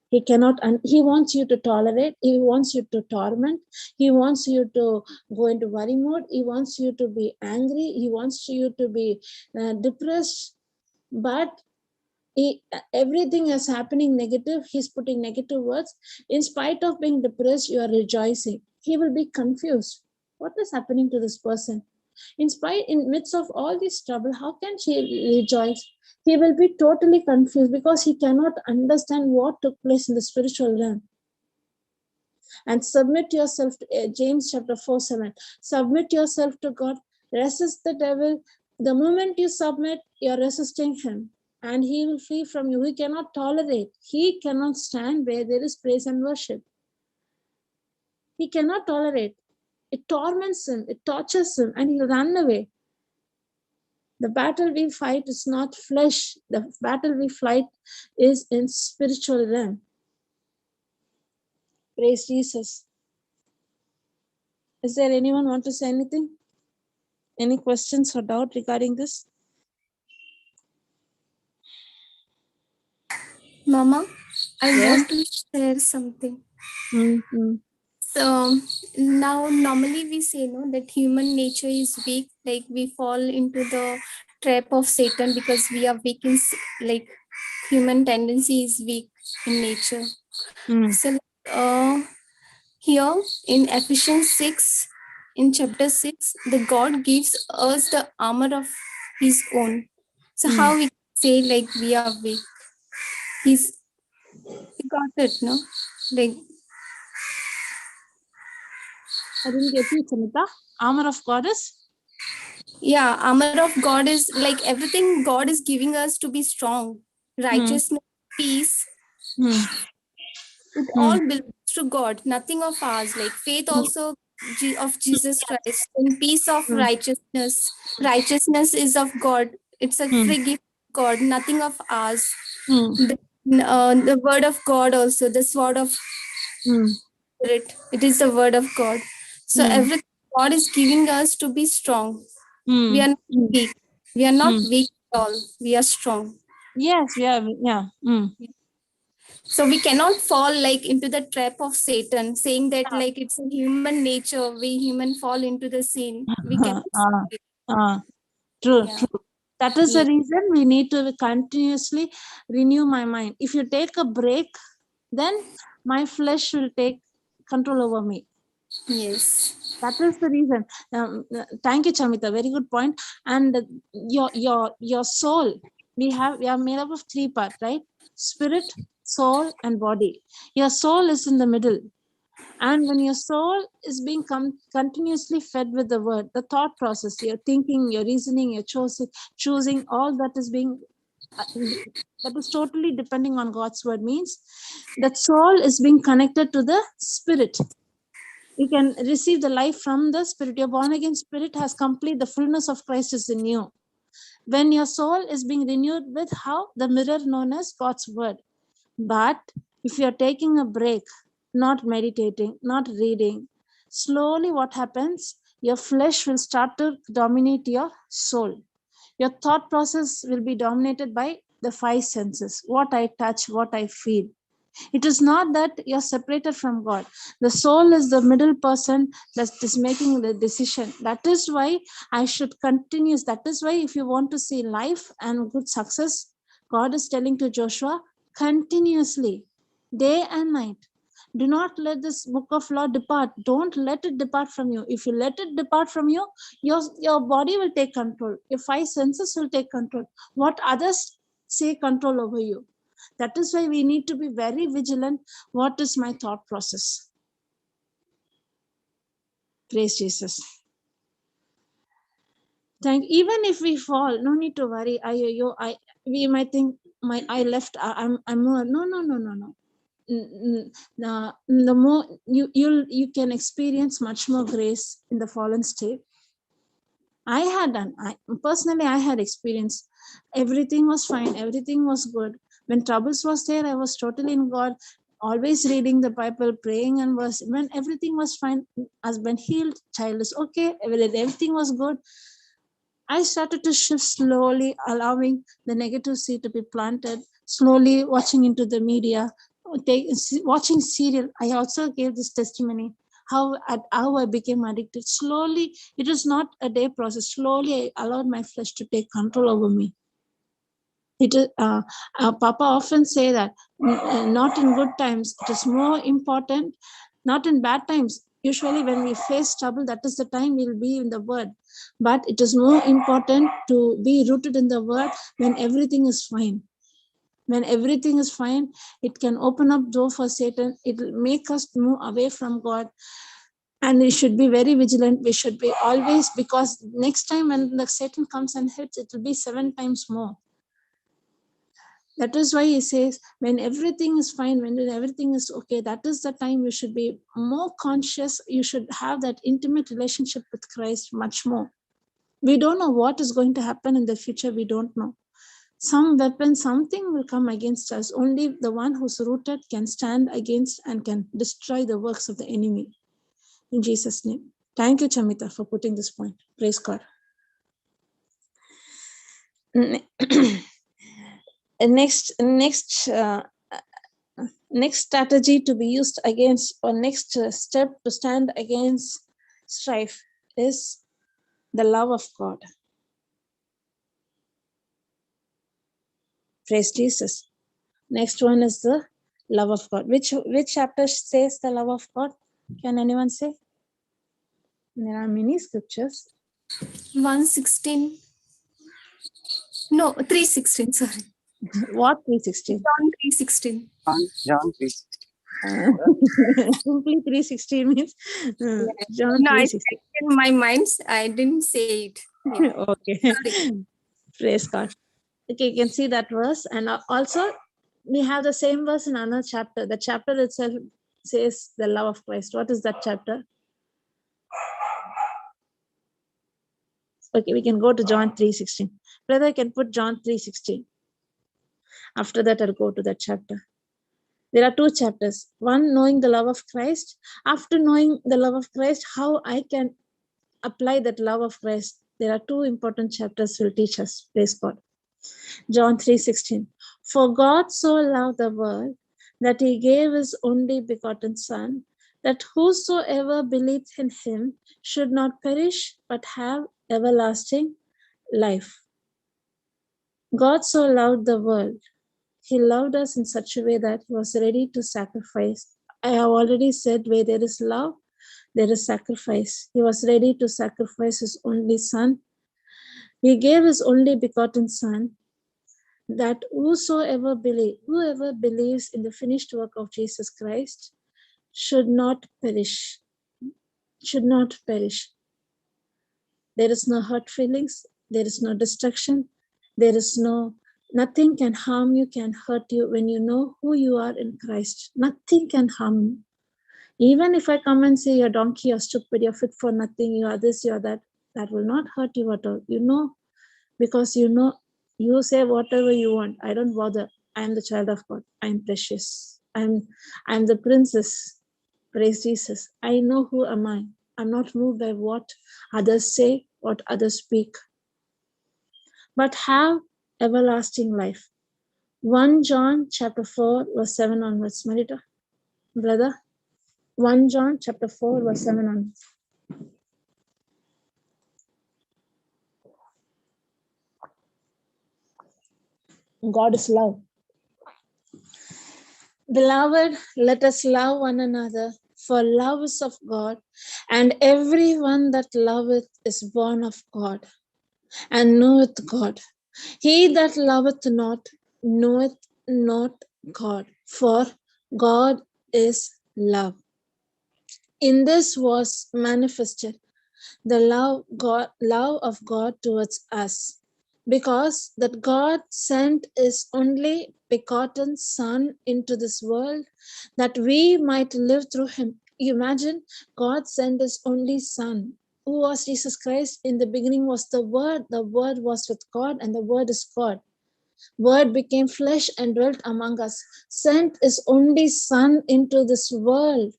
He cannot, and he wants you to tolerate, he wants you to torment, he wants you to go into worry mode, he wants you to be angry, he wants you to be depressed, but everything is happening negative. He's putting negative words. In spite of being depressed, you are rejoicing. He will be confused. What is happening to this person? In midst of all this trouble, how can she rejoice? He will be totally confused because he cannot understand what took place in the spiritual realm. And submit yourself to James chapter 4:7. Submit yourself to God. Resist the devil. The moment you submit, you're resisting him. And he will flee from you. He cannot tolerate. He cannot stand where there is praise and worship. He cannot tolerate. It torments him. It tortures him. And he'll run away. The battle we fight is not flesh. The battle we fight is in spiritual realm. Praise Jesus. Is there anyone want to say anything? Any questions or doubt regarding this? Mama, I Yes. want to share something. Mm-hmm. So now normally we say no that human nature is weak, like we fall into the trap of Satan because we are weak in like human tendency is weak in nature. So here in Ephesians 6, in chapter 6, the God gives us the armor of his own. So how we say like we are weak? He's he got it, no? Like I didn't get you, Chanita. Armor of God is? yeah, armor of God is like everything God is giving us to be strong, righteousness, peace. It all belongs to God, nothing of ours. Like faith also of Jesus Christ, and peace of righteousness. Righteousness is of God. It's a free gift of God, nothing of ours. The word of God also, the sword of Spirit. It is the word of God. So everything God is giving us to be strong. We are not weak. We are not weak at all. We are strong. Yes, we are. Yeah. So we cannot fall like into the trap of Satan, saying that like it's a human nature. We human fall into the sin. We cannot. True, Yeah. true. That is the Yeah. reason we need to continuously renew my mind. If you take a break, then my flesh will take control over me. Yes. That is the reason. Thank you, Chamita. Very good point. And your soul, we are made up of 3 parts, right? Spirit, soul, and body. Your soul is in the middle. And when your soul is being continuously fed with the word, the thought process, your thinking, your reasoning, your choosing, all that is being that is totally depending on God's word, means that soul is being connected to the spirit. You can receive the life from the spirit. Your born again spirit has complete the fullness of Christ is in you. When your soul is being renewed with how the mirror known as God's word. But if you're taking a break, not meditating, not reading, slowly what happens? Your flesh will start to dominate your soul. Your thought process will be dominated by the 5 senses. What I touch, what I feel. It is not that you're separated from God. The soul is the middle person that is making the decision. That is why I should continue. That is why if you want to see life and good success, God is telling to Joshua, continuously, day and night. Do not let this book of law depart. Don't let it depart from you. If you let it depart from you, your body will take control. Your five senses will take control. What others say control over you. That is why we need to be very vigilant. What is my thought process? Praise Jesus. Even if we fall, no need to worry. We might think I left. I'm more. No. The more you can experience much more grace in the fallen state. I had experienced. Everything was fine. Everything was good. When troubles was there, I was totally in God, always reading the Bible, praying and when everything was fine, husband healed, child is okay, everything was good. I started to shift slowly, allowing the negative seed to be planted, slowly watching into the media, watching serial. I also gave this testimony, how I became addicted. Slowly, it was not a day process. Slowly, I allowed my flesh to take control over me. Papa often say that not in good times. It is more important, not in bad times. Usually when we face trouble, that is the time we'll be in the word. But it is more important to be rooted in the word when everything is fine. When everything is fine, it can open up door for Satan. It will make us move away from God. And we should be very vigilant. We should be always, because next time when the Satan comes and hits, it will be 7 times more. That is why he says, when everything is fine, when everything is okay, that is the time you should be more conscious. You should have that intimate relationship with Christ much more. We don't know what is going to happen in the future. We don't know. Some weapon, something will come against us. Only the one who's rooted can stand against and can destroy the works of the enemy. In Jesus' name. Thank you, Chamita, for putting this point. Praise God. Next strategy to be used against, or next step to stand against strife, is the love of God. Praise Jesus. Next one is the love of God. Which chapter says the love of God? Can anyone say? There are many scriptures. 116. No, 316. Sorry. What 316? John 3:16. John 3. Simply 316 means John No, 3:16. in my mind, I didn't say it. Yeah. Okay. Praise God. Okay, you can see that verse. And also, we have the same verse in another chapter. The chapter itself says the love of Christ. What is that chapter? Okay, we can go to John 3:16. Brother, I can put John 3:16. After that, I'll go to that chapter. There are 2 chapters. One, knowing the love of Christ. After knowing the love of Christ, how I can apply that love of Christ. There are 2 important chapters will teach us. Praise God. John 3:16. For God so loved the world that he gave his only begotten Son, that whosoever believes in him should not perish but have everlasting life. God so loved the world. He loved us in such a way that he was ready to sacrifice. I have already said, where there is love, there is sacrifice. He was ready to sacrifice his only Son. He gave his only begotten Son, that whoever believes in the finished work of Jesus Christ should not perish. Should not perish. There is no hurt feelings. There is no destruction. There is nothing can harm you, can hurt you when you know who you are in Christ. Nothing can harm you. Even if I come and say you're donkey, you're stupid, you're fit for nothing, you are this, you are that, that will not hurt you at all. You know, because you know, you say whatever you want. I don't bother. I am the child of God. I am precious. I'm the princess. Praise Jesus. I know who am I. I'm not moved by what others say, what others speak, but have everlasting life. 1 John chapter 4 verse 7 onwards. Marita, brother. 1 John chapter 4 verse 7 onwards. God is love. Beloved, let us love one another, for love is of God, and everyone that loveth is born of God, and knoweth God. He that loveth not knoweth not God, for God is love. In this was manifested the love of God towards us, because that God sent his only begotten Son into this world, that we might live through him. You imagine, God sent his only Son. Who was Jesus Christ? In the beginning was the Word was with God, and the Word is God. Word became flesh and dwelt among us, sent his only Son into this world.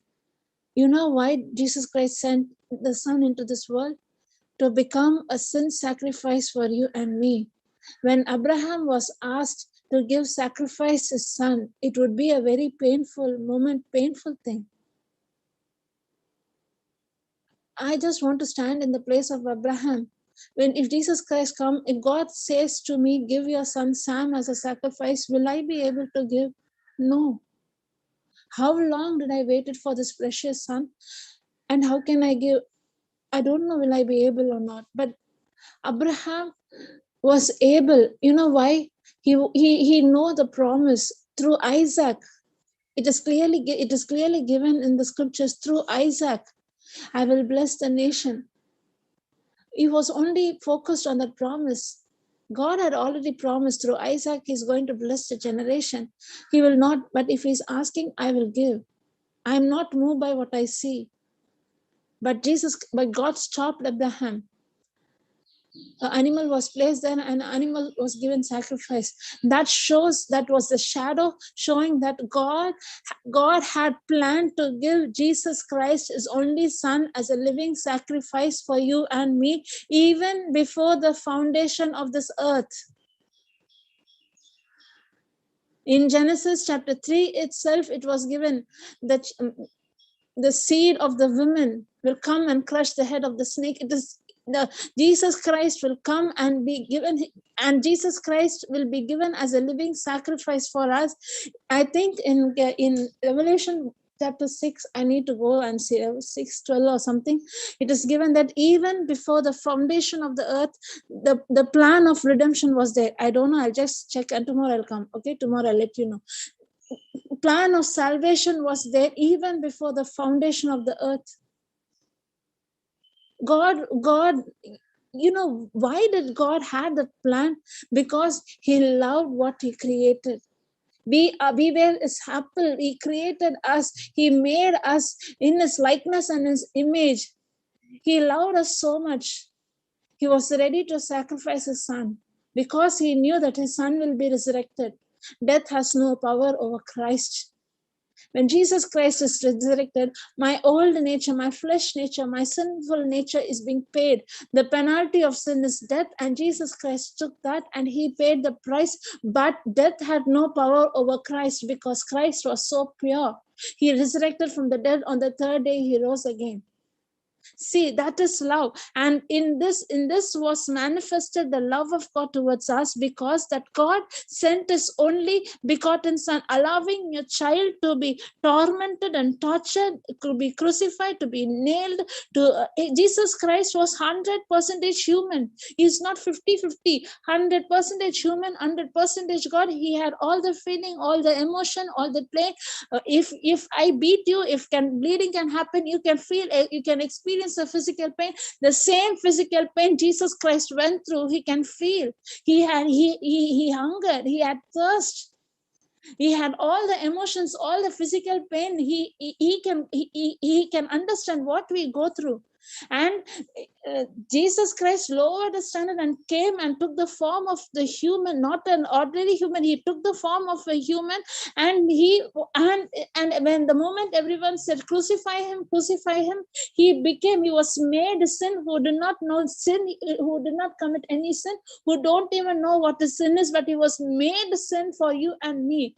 You know why Jesus Christ sent the Son into this world? To become a sin sacrifice for you and me. When Abraham was asked to give sacrifice his son, it would be a very painful moment, painful thing. I just want to stand in the place of Abraham. When if Jesus Christ come, if God says to me, give your son Sam as a sacrifice, will I be able to give? No. How long did I waited for this precious son? And how can I give? I don't know will I be able or not. But Abraham was able. You know why? He know the promise through Isaac. It is clearly given in the scriptures through Isaac. I will bless the nation. He was only focused on that promise. God had already promised through Isaac he's going to bless the generation. He will not, but if he's asking, I will give. I'm not moved by what I see. But God stopped Abraham. An animal was placed there and an animal was given sacrifice. That shows, that was the shadow showing that God had planned to give Jesus Christ his only son as a living sacrifice for you and me, even before the foundation of this earth. In Genesis chapter 3 itself, it was given that the seed of the woman will come and crush the head of the snake. It is Jesus Christ will come and be given, and Jesus Christ will be given as a living sacrifice for us. I think in Revelation chapter 6, I need to go and see 6:12 or something. It is given that even before the foundation of the earth, the plan of redemption was there. I don't know, I'll just check and tomorrow I'll come. Okay, tomorrow I'll let you know. Plan of salvation was there even before the foundation of the earth. God, you know, why did God have that plan? Because he loved what he created. We were his apple. He created us. He made us in his likeness and his image. He loved us so much. He was ready to sacrifice his son because he knew that his son will be resurrected. Death has no power over Christ. When Jesus Christ is resurrected, my old nature, my flesh nature, my sinful nature is being paid. The penalty of sin is death, and Jesus Christ took that and he paid the price. But death had no power over Christ because Christ was so pure. He resurrected from the dead. On the third day, he rose again. See, that is love. And in this was manifested the love of God towards us, because that God sent his only begotten son, allowing a child to be tormented and tortured, to be crucified, to be nailed. Jesus Christ was 100% human. He's not 50-50, 100% human, 100% God. He had all the feeling, all the emotion, all the pain. If I beat you, if bleeding can happen, you can feel, you can experience the physical pain. The same physical pain Jesus Christ went through, he can feel. He hungered, he had thirst, he had all the emotions, all the physical pain. He can understand what we go through. And Jesus Christ lowered the standard and came and took the form of the human, not an ordinary human. He took the form of a human, and when the moment everyone said crucify him, he was made sin, who did not know sin, who did not commit any sin, who don't even know what a sin is, but he was made sin for you and me.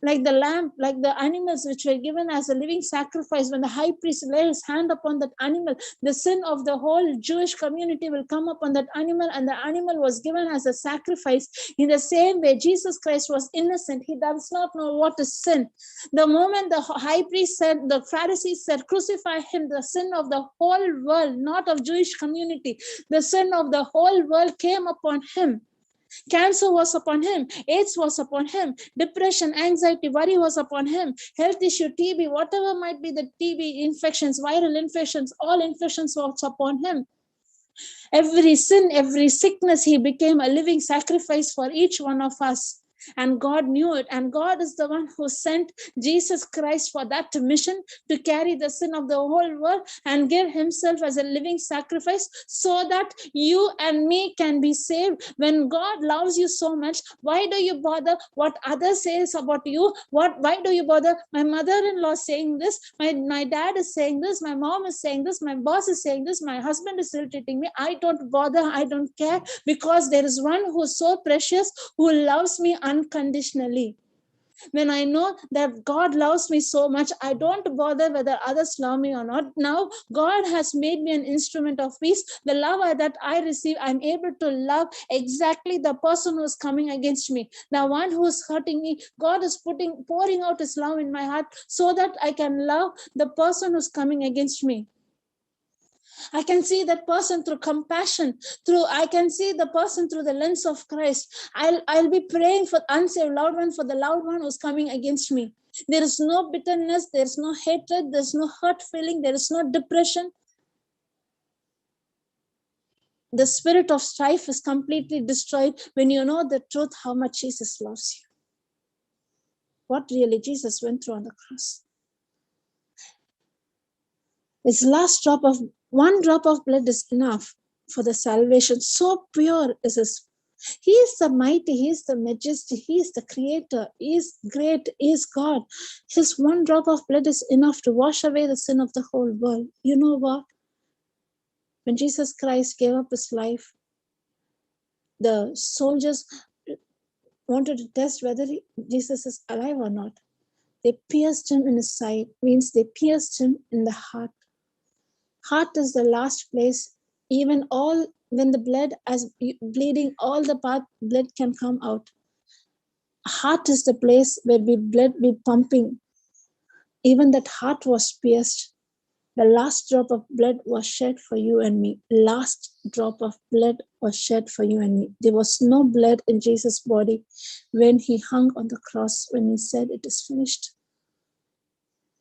Like the lamb, like the animals which were given as a living sacrifice, when the high priest laid his hand upon that animal, the sin of the whole Jewish community will come upon that animal, and the animal was given as a sacrifice. In the same way, Jesus Christ was innocent. He does not know what is sin. The moment the high priest said, the Pharisees said, crucify him, the sin of the whole world, not of Jewish community, the sin of the whole world came upon him. Cancer was upon him, AIDS was upon him, depression, anxiety, worry was upon him, health issue, TB, whatever might be the TB infections, viral infections, all infections was upon him. Every sin, every sickness, he became a living sacrifice for each one of us. And God knew it. And God is the one who sent Jesus Christ for that mission, to carry the sin of the whole world and give himself as a living sacrifice, so that you and me can be saved. When God loves you so much, why do you bother what others says about you? Why do you bother? My mother-in-law saying this, my dad is saying this, my mom is saying this, my boss is saying this, my husband is irritating me. I don't bother, I don't care, because there is one who is so precious, who loves me unconditionally. When I know that God loves me so much, I don't bother whether others love me or not. Now God has made me an instrument of peace. The love that I receive, I'm able to love exactly the person who's coming against me, the one who's hurting me. God is pouring out his love in my heart, so that I can love the person who's coming against me. I can see that person through compassion. I can see the person through the lens of Christ. I'll be praying for unsaved loved one, for the loved one who's coming against me. There is no bitterness, there's no hatred, there's no hurt feeling, there is no depression. The spirit of strife is completely destroyed when you know the truth, how much Jesus loves you. What really Jesus went through on the cross. His last one drop of blood is enough for the salvation. So pure is his. He is the mighty, he is the majesty, he is the creator, he is great, he is God. His one drop of blood is enough to wash away the sin of the whole world. You know what? When Jesus Christ gave up his life, the soldiers wanted to test whether Jesus is alive or not. They pierced him in his side, means they pierced him in the heart. Heart is the last place. Even when the blood is bleeding, all the blood can come out. Heart is the place where blood be pumping. Even that heart was pierced. The last drop of blood was shed for you and me. Last drop of blood was shed for you and me. There was no blood in Jesus' body when he hung on the cross, when he said it is finished.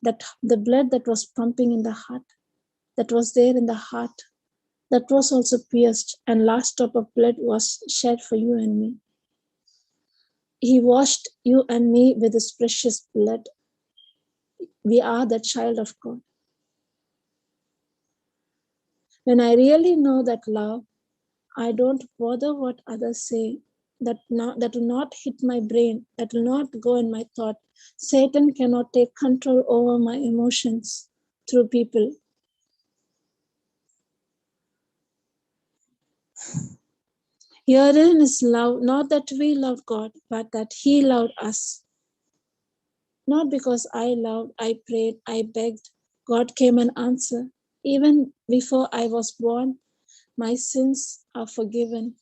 That the blood that was pumping in the heart, that was there in the heart, that was also pierced, and last drop of blood was shed for you and me. He washed you and me with his precious blood. We are the child of God. When I really know that love, I don't bother what others say. That will not hit my brain, that will not go in my thought. Satan cannot take control over my emotions through people. Herein is love, not that we loved God, but that he loved us. Not because I loved, I prayed, I begged. God came and answered. Even before I was born, my sins are forgiven.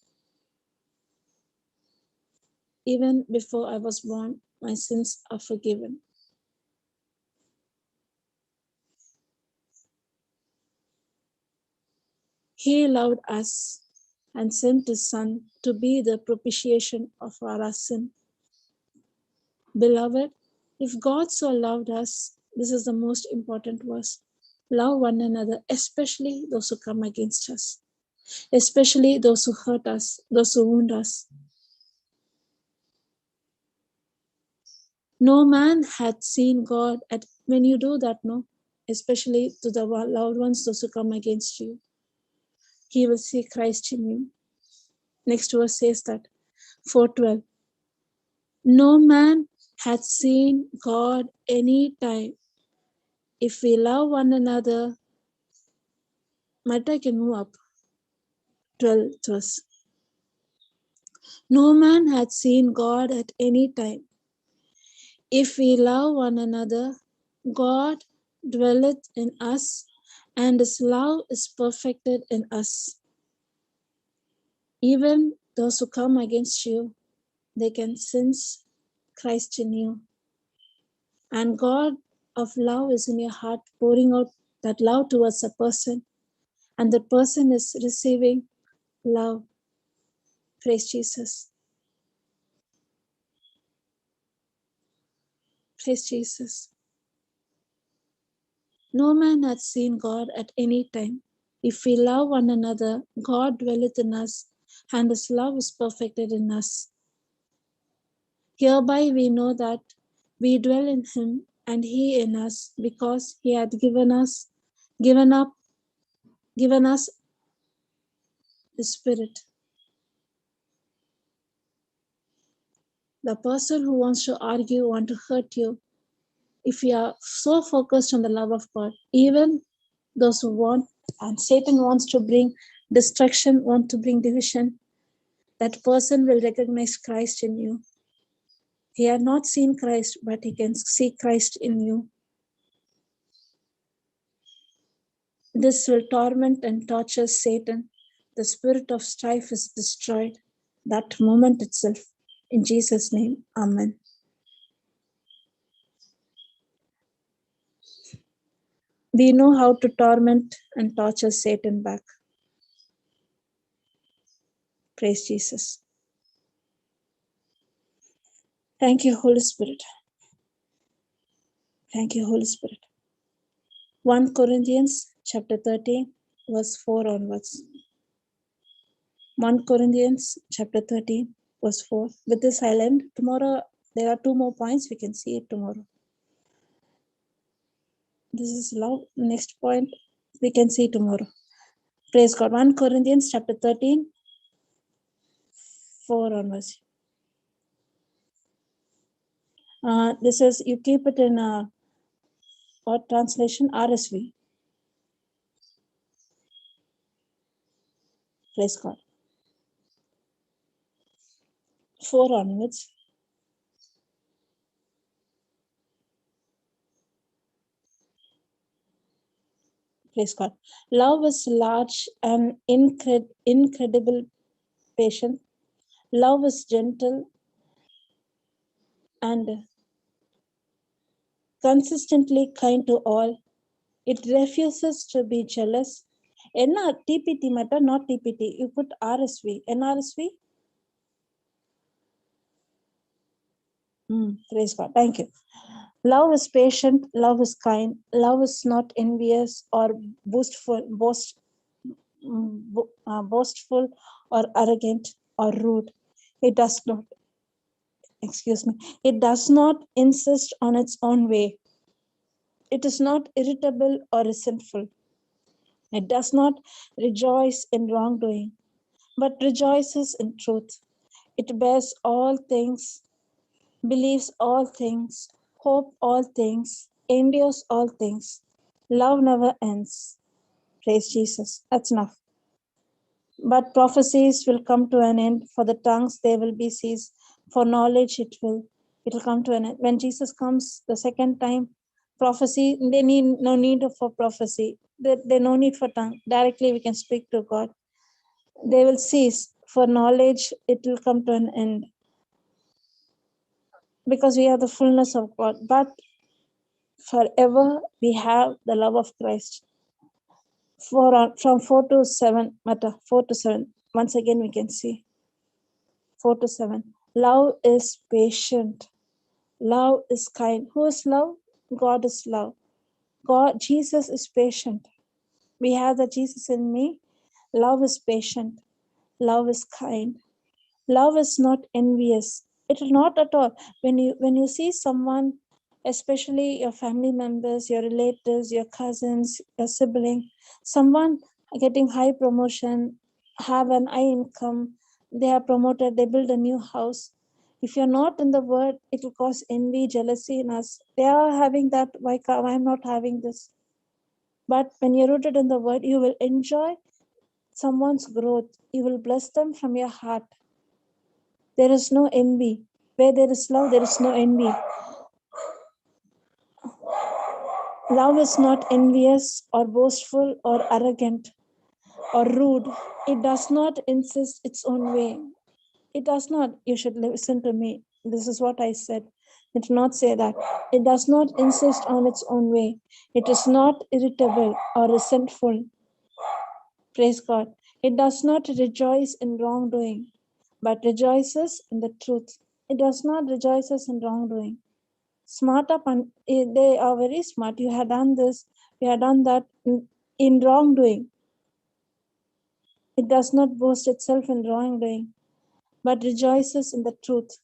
Even before I was born, my sins are forgiven. He loved us and sent his Son to be the propitiation of our sin. Beloved, if God so loved us, this is the most important verse. Love one another, especially those who come against us, especially those who hurt us, those who wound us. No man had seen God when you do that, no? especially to the loved ones, those who come against you. He will see Christ in you. Next verse says that, 4:12. No man hath seen God any time. If we love one another, Mata can move up. 12th verse. No man hath seen God at any time. If we love one another, God dwelleth in us, and his love is perfected in us. Even those who come against you, they can sense Christ in you. And God of love is in your heart, pouring out that love towards a person, and the person is receiving love. Praise Jesus. Praise Jesus. No man hath seen God at any time. If we love one another, God dwelleth in us, and his love is perfected in us. Hereby we know that we dwell in him, and he in us, because he hath given us the Spirit. The person who wants to argue, want to hurt you, if you are so focused on the love of God, even those who want, and Satan wants to bring destruction, want to bring division, that person will recognize Christ in you. He had not seen Christ, but he can see Christ in you. This will torment and torture Satan. The spirit of strife is destroyed that moment itself. In Jesus' name, amen. We know how to torment and torture Satan back. Praise Jesus. Thank you, Holy Spirit. Thank you, Holy Spirit. 1 Corinthians chapter 13, verse 4 onwards. 1 Corinthians chapter 13, verse 4. With this I'll end. Tomorrow, there are 2 more points. We can see it tomorrow. This is love. Next point, we can see tomorrow. Praise God. 1 Corinthians chapter 13, 4 onwards. This is, you keep it in what translation? RSV. Praise God. 4 onwards. Praise God. Love is large and incredible patient. Love is gentle and consistently kind to all. It refuses to be jealous. TPT matter, not TPT. You put RSV. NRSV? Praise God. Thank you. Love is patient. Love is kind. Love is not envious or boastful or arrogant or rude. It does not, it does not insist on its own way. It is not irritable or resentful. It does not rejoice in wrongdoing, but rejoices in truth. It bears all things, believes all things, hopes all things, endures all things. Love never ends. Praise Jesus. That's enough. But prophecies will come to an end. For the tongues they will be ceased. For knowledge it will come to an end. When Jesus comes the second time, prophecy, they need no need for prophecy. They no need for tongue. Directly we can speak to God. They will cease. For knowledge it will come to an end. Because we are the fullness of God. But forever we have the love of Christ. From 4 to 7, matter 4 to 7. Once again we can see 4 to 7. Love is patient. Love is kind. Who is love? God is love. Jesus is patient. We have the Jesus in me. Love is patient. Love is kind. Love is not envious. It is not at all. When you see someone especially your family members, your relatives, your cousins, your sibling, someone getting high promotion, have an high income, they are promoted, they build a new house. If you're not in the word, it will cause envy, jealousy in us. They are having that, why I'm not having this? But when you're rooted in the word, you will enjoy someone's growth. You will bless them from your heart. There is no envy. Where there is love, there is no envy. Love is not envious or boastful or arrogant or rude. It does not insist its own way. It does not, you should listen to me. This is what I said. It did not say that. It does not insist on its own way. It is not irritable or resentful. Praise God. It does not rejoice in wrongdoing, but rejoices in the truth. It does not rejoices in wrongdoing. Smart up, and they are very smart. You have done this, you have done that in wrongdoing. It does not boast itself in wrongdoing, but rejoices in the truth.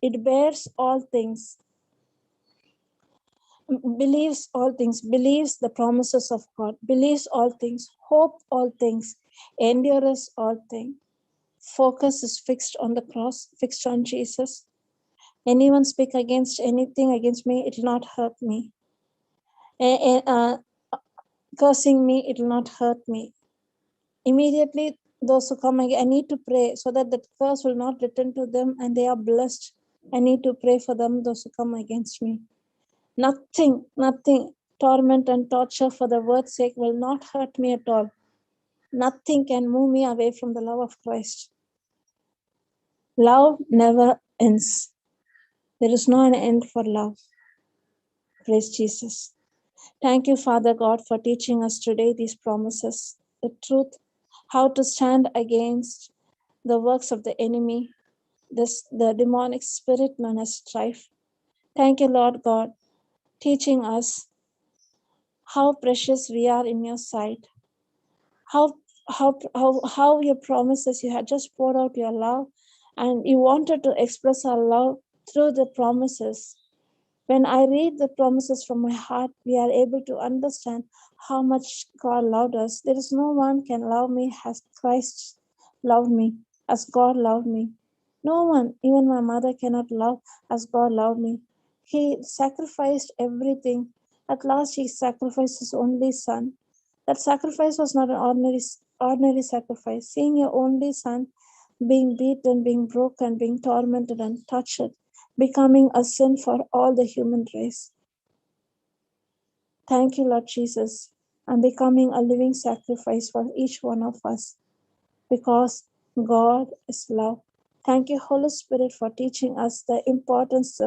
It bears all things, believes all things, believes the promises of God, believes all things, hope all things, endures all things. Focus is fixed on the cross, fixed on Jesus. Anyone speak against anything against me, it will not hurt me. Cursing me, it will not hurt me. Immediately, those who come again, I need to pray so that the curse will not return to them and they are blessed. I need to pray for them, those who come against me. Nothing, torment and torture for the word's sake will not hurt me at all. Nothing can move me away from the love of Christ. Love never ends. There is no end for love. Praise Jesus. Thank you, Father God, for teaching us today these promises, the truth, how to stand against the works of the enemy, the demonic spirit known as strife. Thank you, Lord God, teaching us how precious we are in your sight, how your promises, you had just poured out your love, and you wanted to express our love through the promises. When I read the promises from my heart, we are able to understand how much God loved us. There is no one can love me as Christ loved me, as God loved me. No one, even my mother, cannot love as God loved me. He sacrificed everything. At last, he sacrificed his only son. That sacrifice was not an ordinary sacrifice. Seeing your only son being beaten, being broken, being tormented and tortured, becoming a sin for all the human race. Thank you, Lord Jesus. I'm becoming a living sacrifice for each one of us because God is love. Thank you, Holy Spirit, for teaching us the importance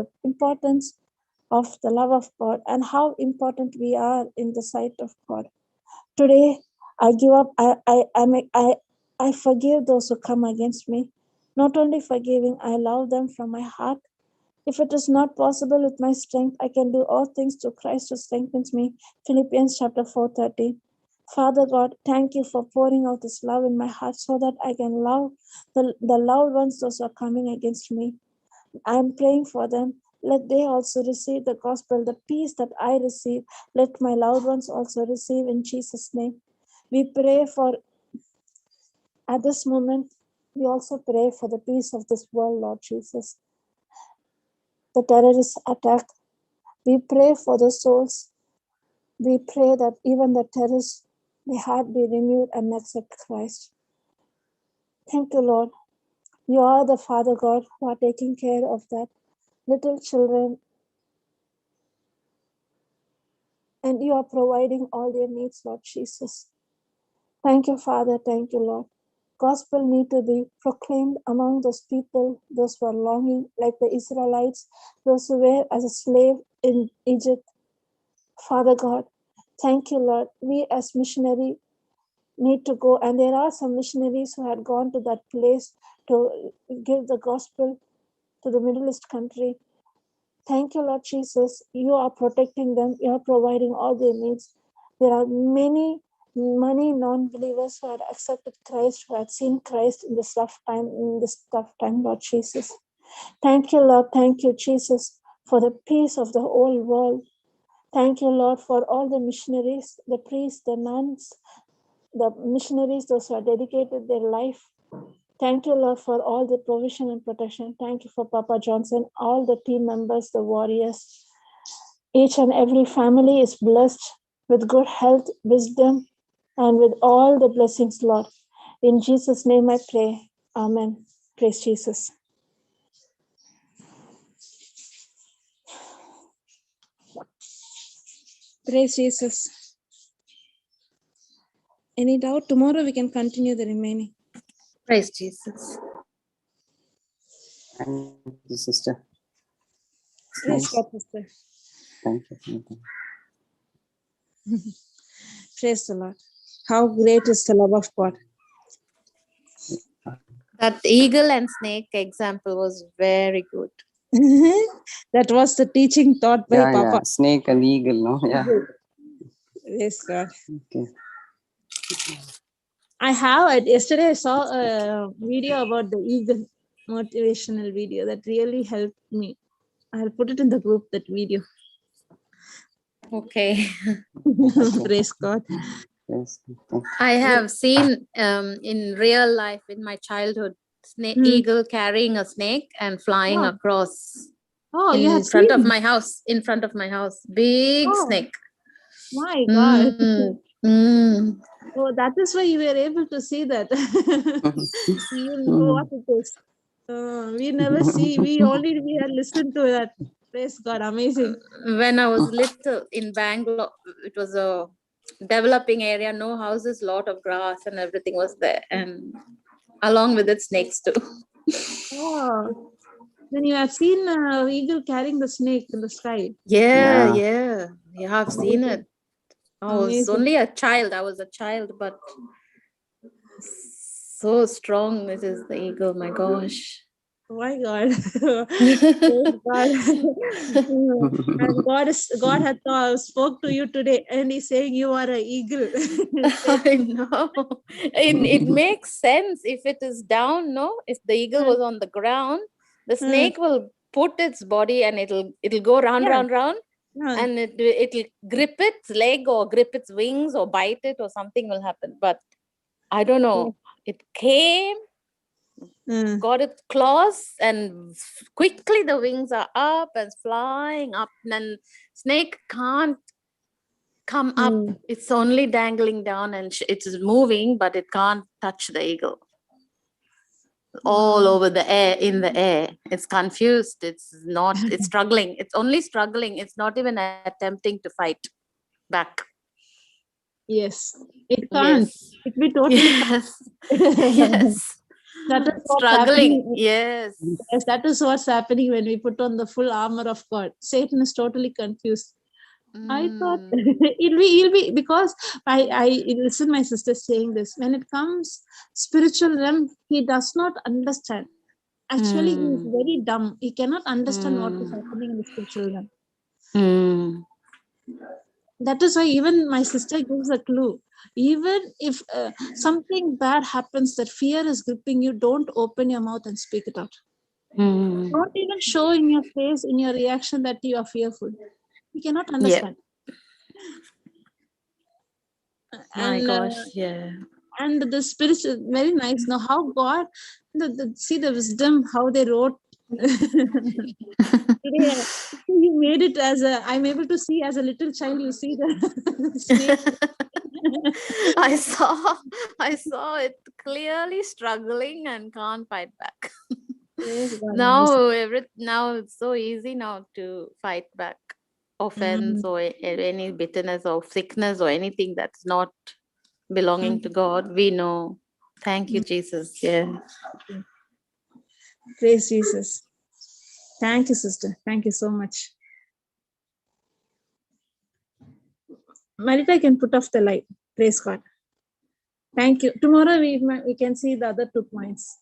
of the love of God and how important we are in the sight of God. Today, I give up. I forgive those who come against me. Not only forgiving, I love them from my heart. If it is not possible with my strength, I can do all things through Christ who strengthens me. Philippians chapter 4:30. Father God, thank you for pouring out this love in my heart so that I can love the loved ones, those who are coming against me. I'm praying for them. Let they also receive the gospel, the peace that I receive. Let my loved ones also receive in Jesus' name. We pray for, at this moment, we also pray for the peace of this world, Lord Jesus. The terrorist attack, we pray for the souls. We pray that even the terrorists, their heart be renewed and accept Christ. Thank you, Lord. You are the Father God who are taking care of that little children, and you are providing all their needs, Lord Jesus. Thank you, Father. Thank you, Lord. Gospel need to be proclaimed among those people, those who are longing, like the Israelites, those who were as a slave in Egypt. Father God, thank you, Lord. We as missionary need to go, and there are some missionaries who had gone to that place to give the gospel to the Middle East country. Thank you, Lord Jesus. You are protecting them. You are providing all their needs. There are many non-believers who had accepted Christ, who had seen Christ in this tough time, Lord Jesus. Thank you, Lord. Thank you, Jesus, for the peace of the whole world. Thank you, Lord, for all the missionaries, the priests, the nuns, the missionaries, those who have dedicated their life. Thank you, Lord, for all the provision and protection. Thank you for Papa Johnson, all the team members, the warriors. Each and every family is blessed with good health, wisdom, and with all the blessings, Lord. In Jesus' name I pray. Amen. Praise Jesus. Praise Jesus. Any doubt? Tomorrow we can continue the remaining. Praise Jesus. Thank you, sister. Praise Nice. God, sister. Thank you. Thank you. Praise the Lord. How great is the love of God. That eagle and snake example was very good. That was the teaching taught by Yeah, Papa. yeah. Snake and eagle, no? Yeah. Praise God. Okay. Yesterday I saw a video about the eagle, motivational video that really helped me. I'll put it in the group, that video. Okay. Praise God. Yes. Thank I have seen in real life in my childhood eagle carrying a snake and flying Oh. across Oh, you in have front of seen? my house. In front of my house, big Oh. snake. My God. Mm. Oh, that is why you were able to see that. You know what it is. We never see. We had listened to that. Praise God. Amazing. When I was little in Bangalore, it was a developing area, no houses, lot of grass and everything was there, and along with it snakes too. Oh, then you have seen eagle carrying the snake in the sky. Yeah, Yeah. you have seen it. I was Amazing. only a child. I was a child, but so strong. This is the eagle. My gosh. Oh my God. Praise God. And God had spoke to you today, and He's saying you are an eagle. I know. It makes sense if it is down, no? If the eagle was on the ground, the snake will put its body and it'll go round, Yeah. round, and it'll grip its leg or grip its wings or bite it or something will happen. But I don't know. It came, got its claws, and quickly the wings are up and flying up, and snake can't come up. It's only dangling down and it's moving, but it can't touch the eagle. All over the air, in the air. It's confused. It's struggling. It's only struggling. It's not even attempting to fight back. Yes. It can't. Yes. It will totally Yes. Yes. That is what's Struggling. happening. Yes. Yes, that is what's happening when we put on the full armor of God. Satan is totally confused. I thought it'll be because I listen my sister saying this. When it comes spiritual realm, he does not understand. Actually, he is very dumb. He cannot understand what is happening in the spiritual realm. That is why even my sister gives a clue. Even if something bad happens, that fear is gripping you, don't open your mouth and speak it out. Don't even show in your face, in your reaction, that you are fearful. You cannot understand. My gosh, yeah. And the spirit is very nice. Now, how God, see the wisdom, how they wrote. Today, you made it I'm able to see as a little child, you see the snake. I saw it clearly struggling and can't fight back. Now it's so easy now to fight back offense or any bitterness or sickness or anything that's not belonging to God. We know. Thank you, Jesus. Yeah. Praise Jesus. Thank you, sister. Thank you so much. Marita can put off the light. Praise God. Thank you. Tomorrow we can see the other 2 points.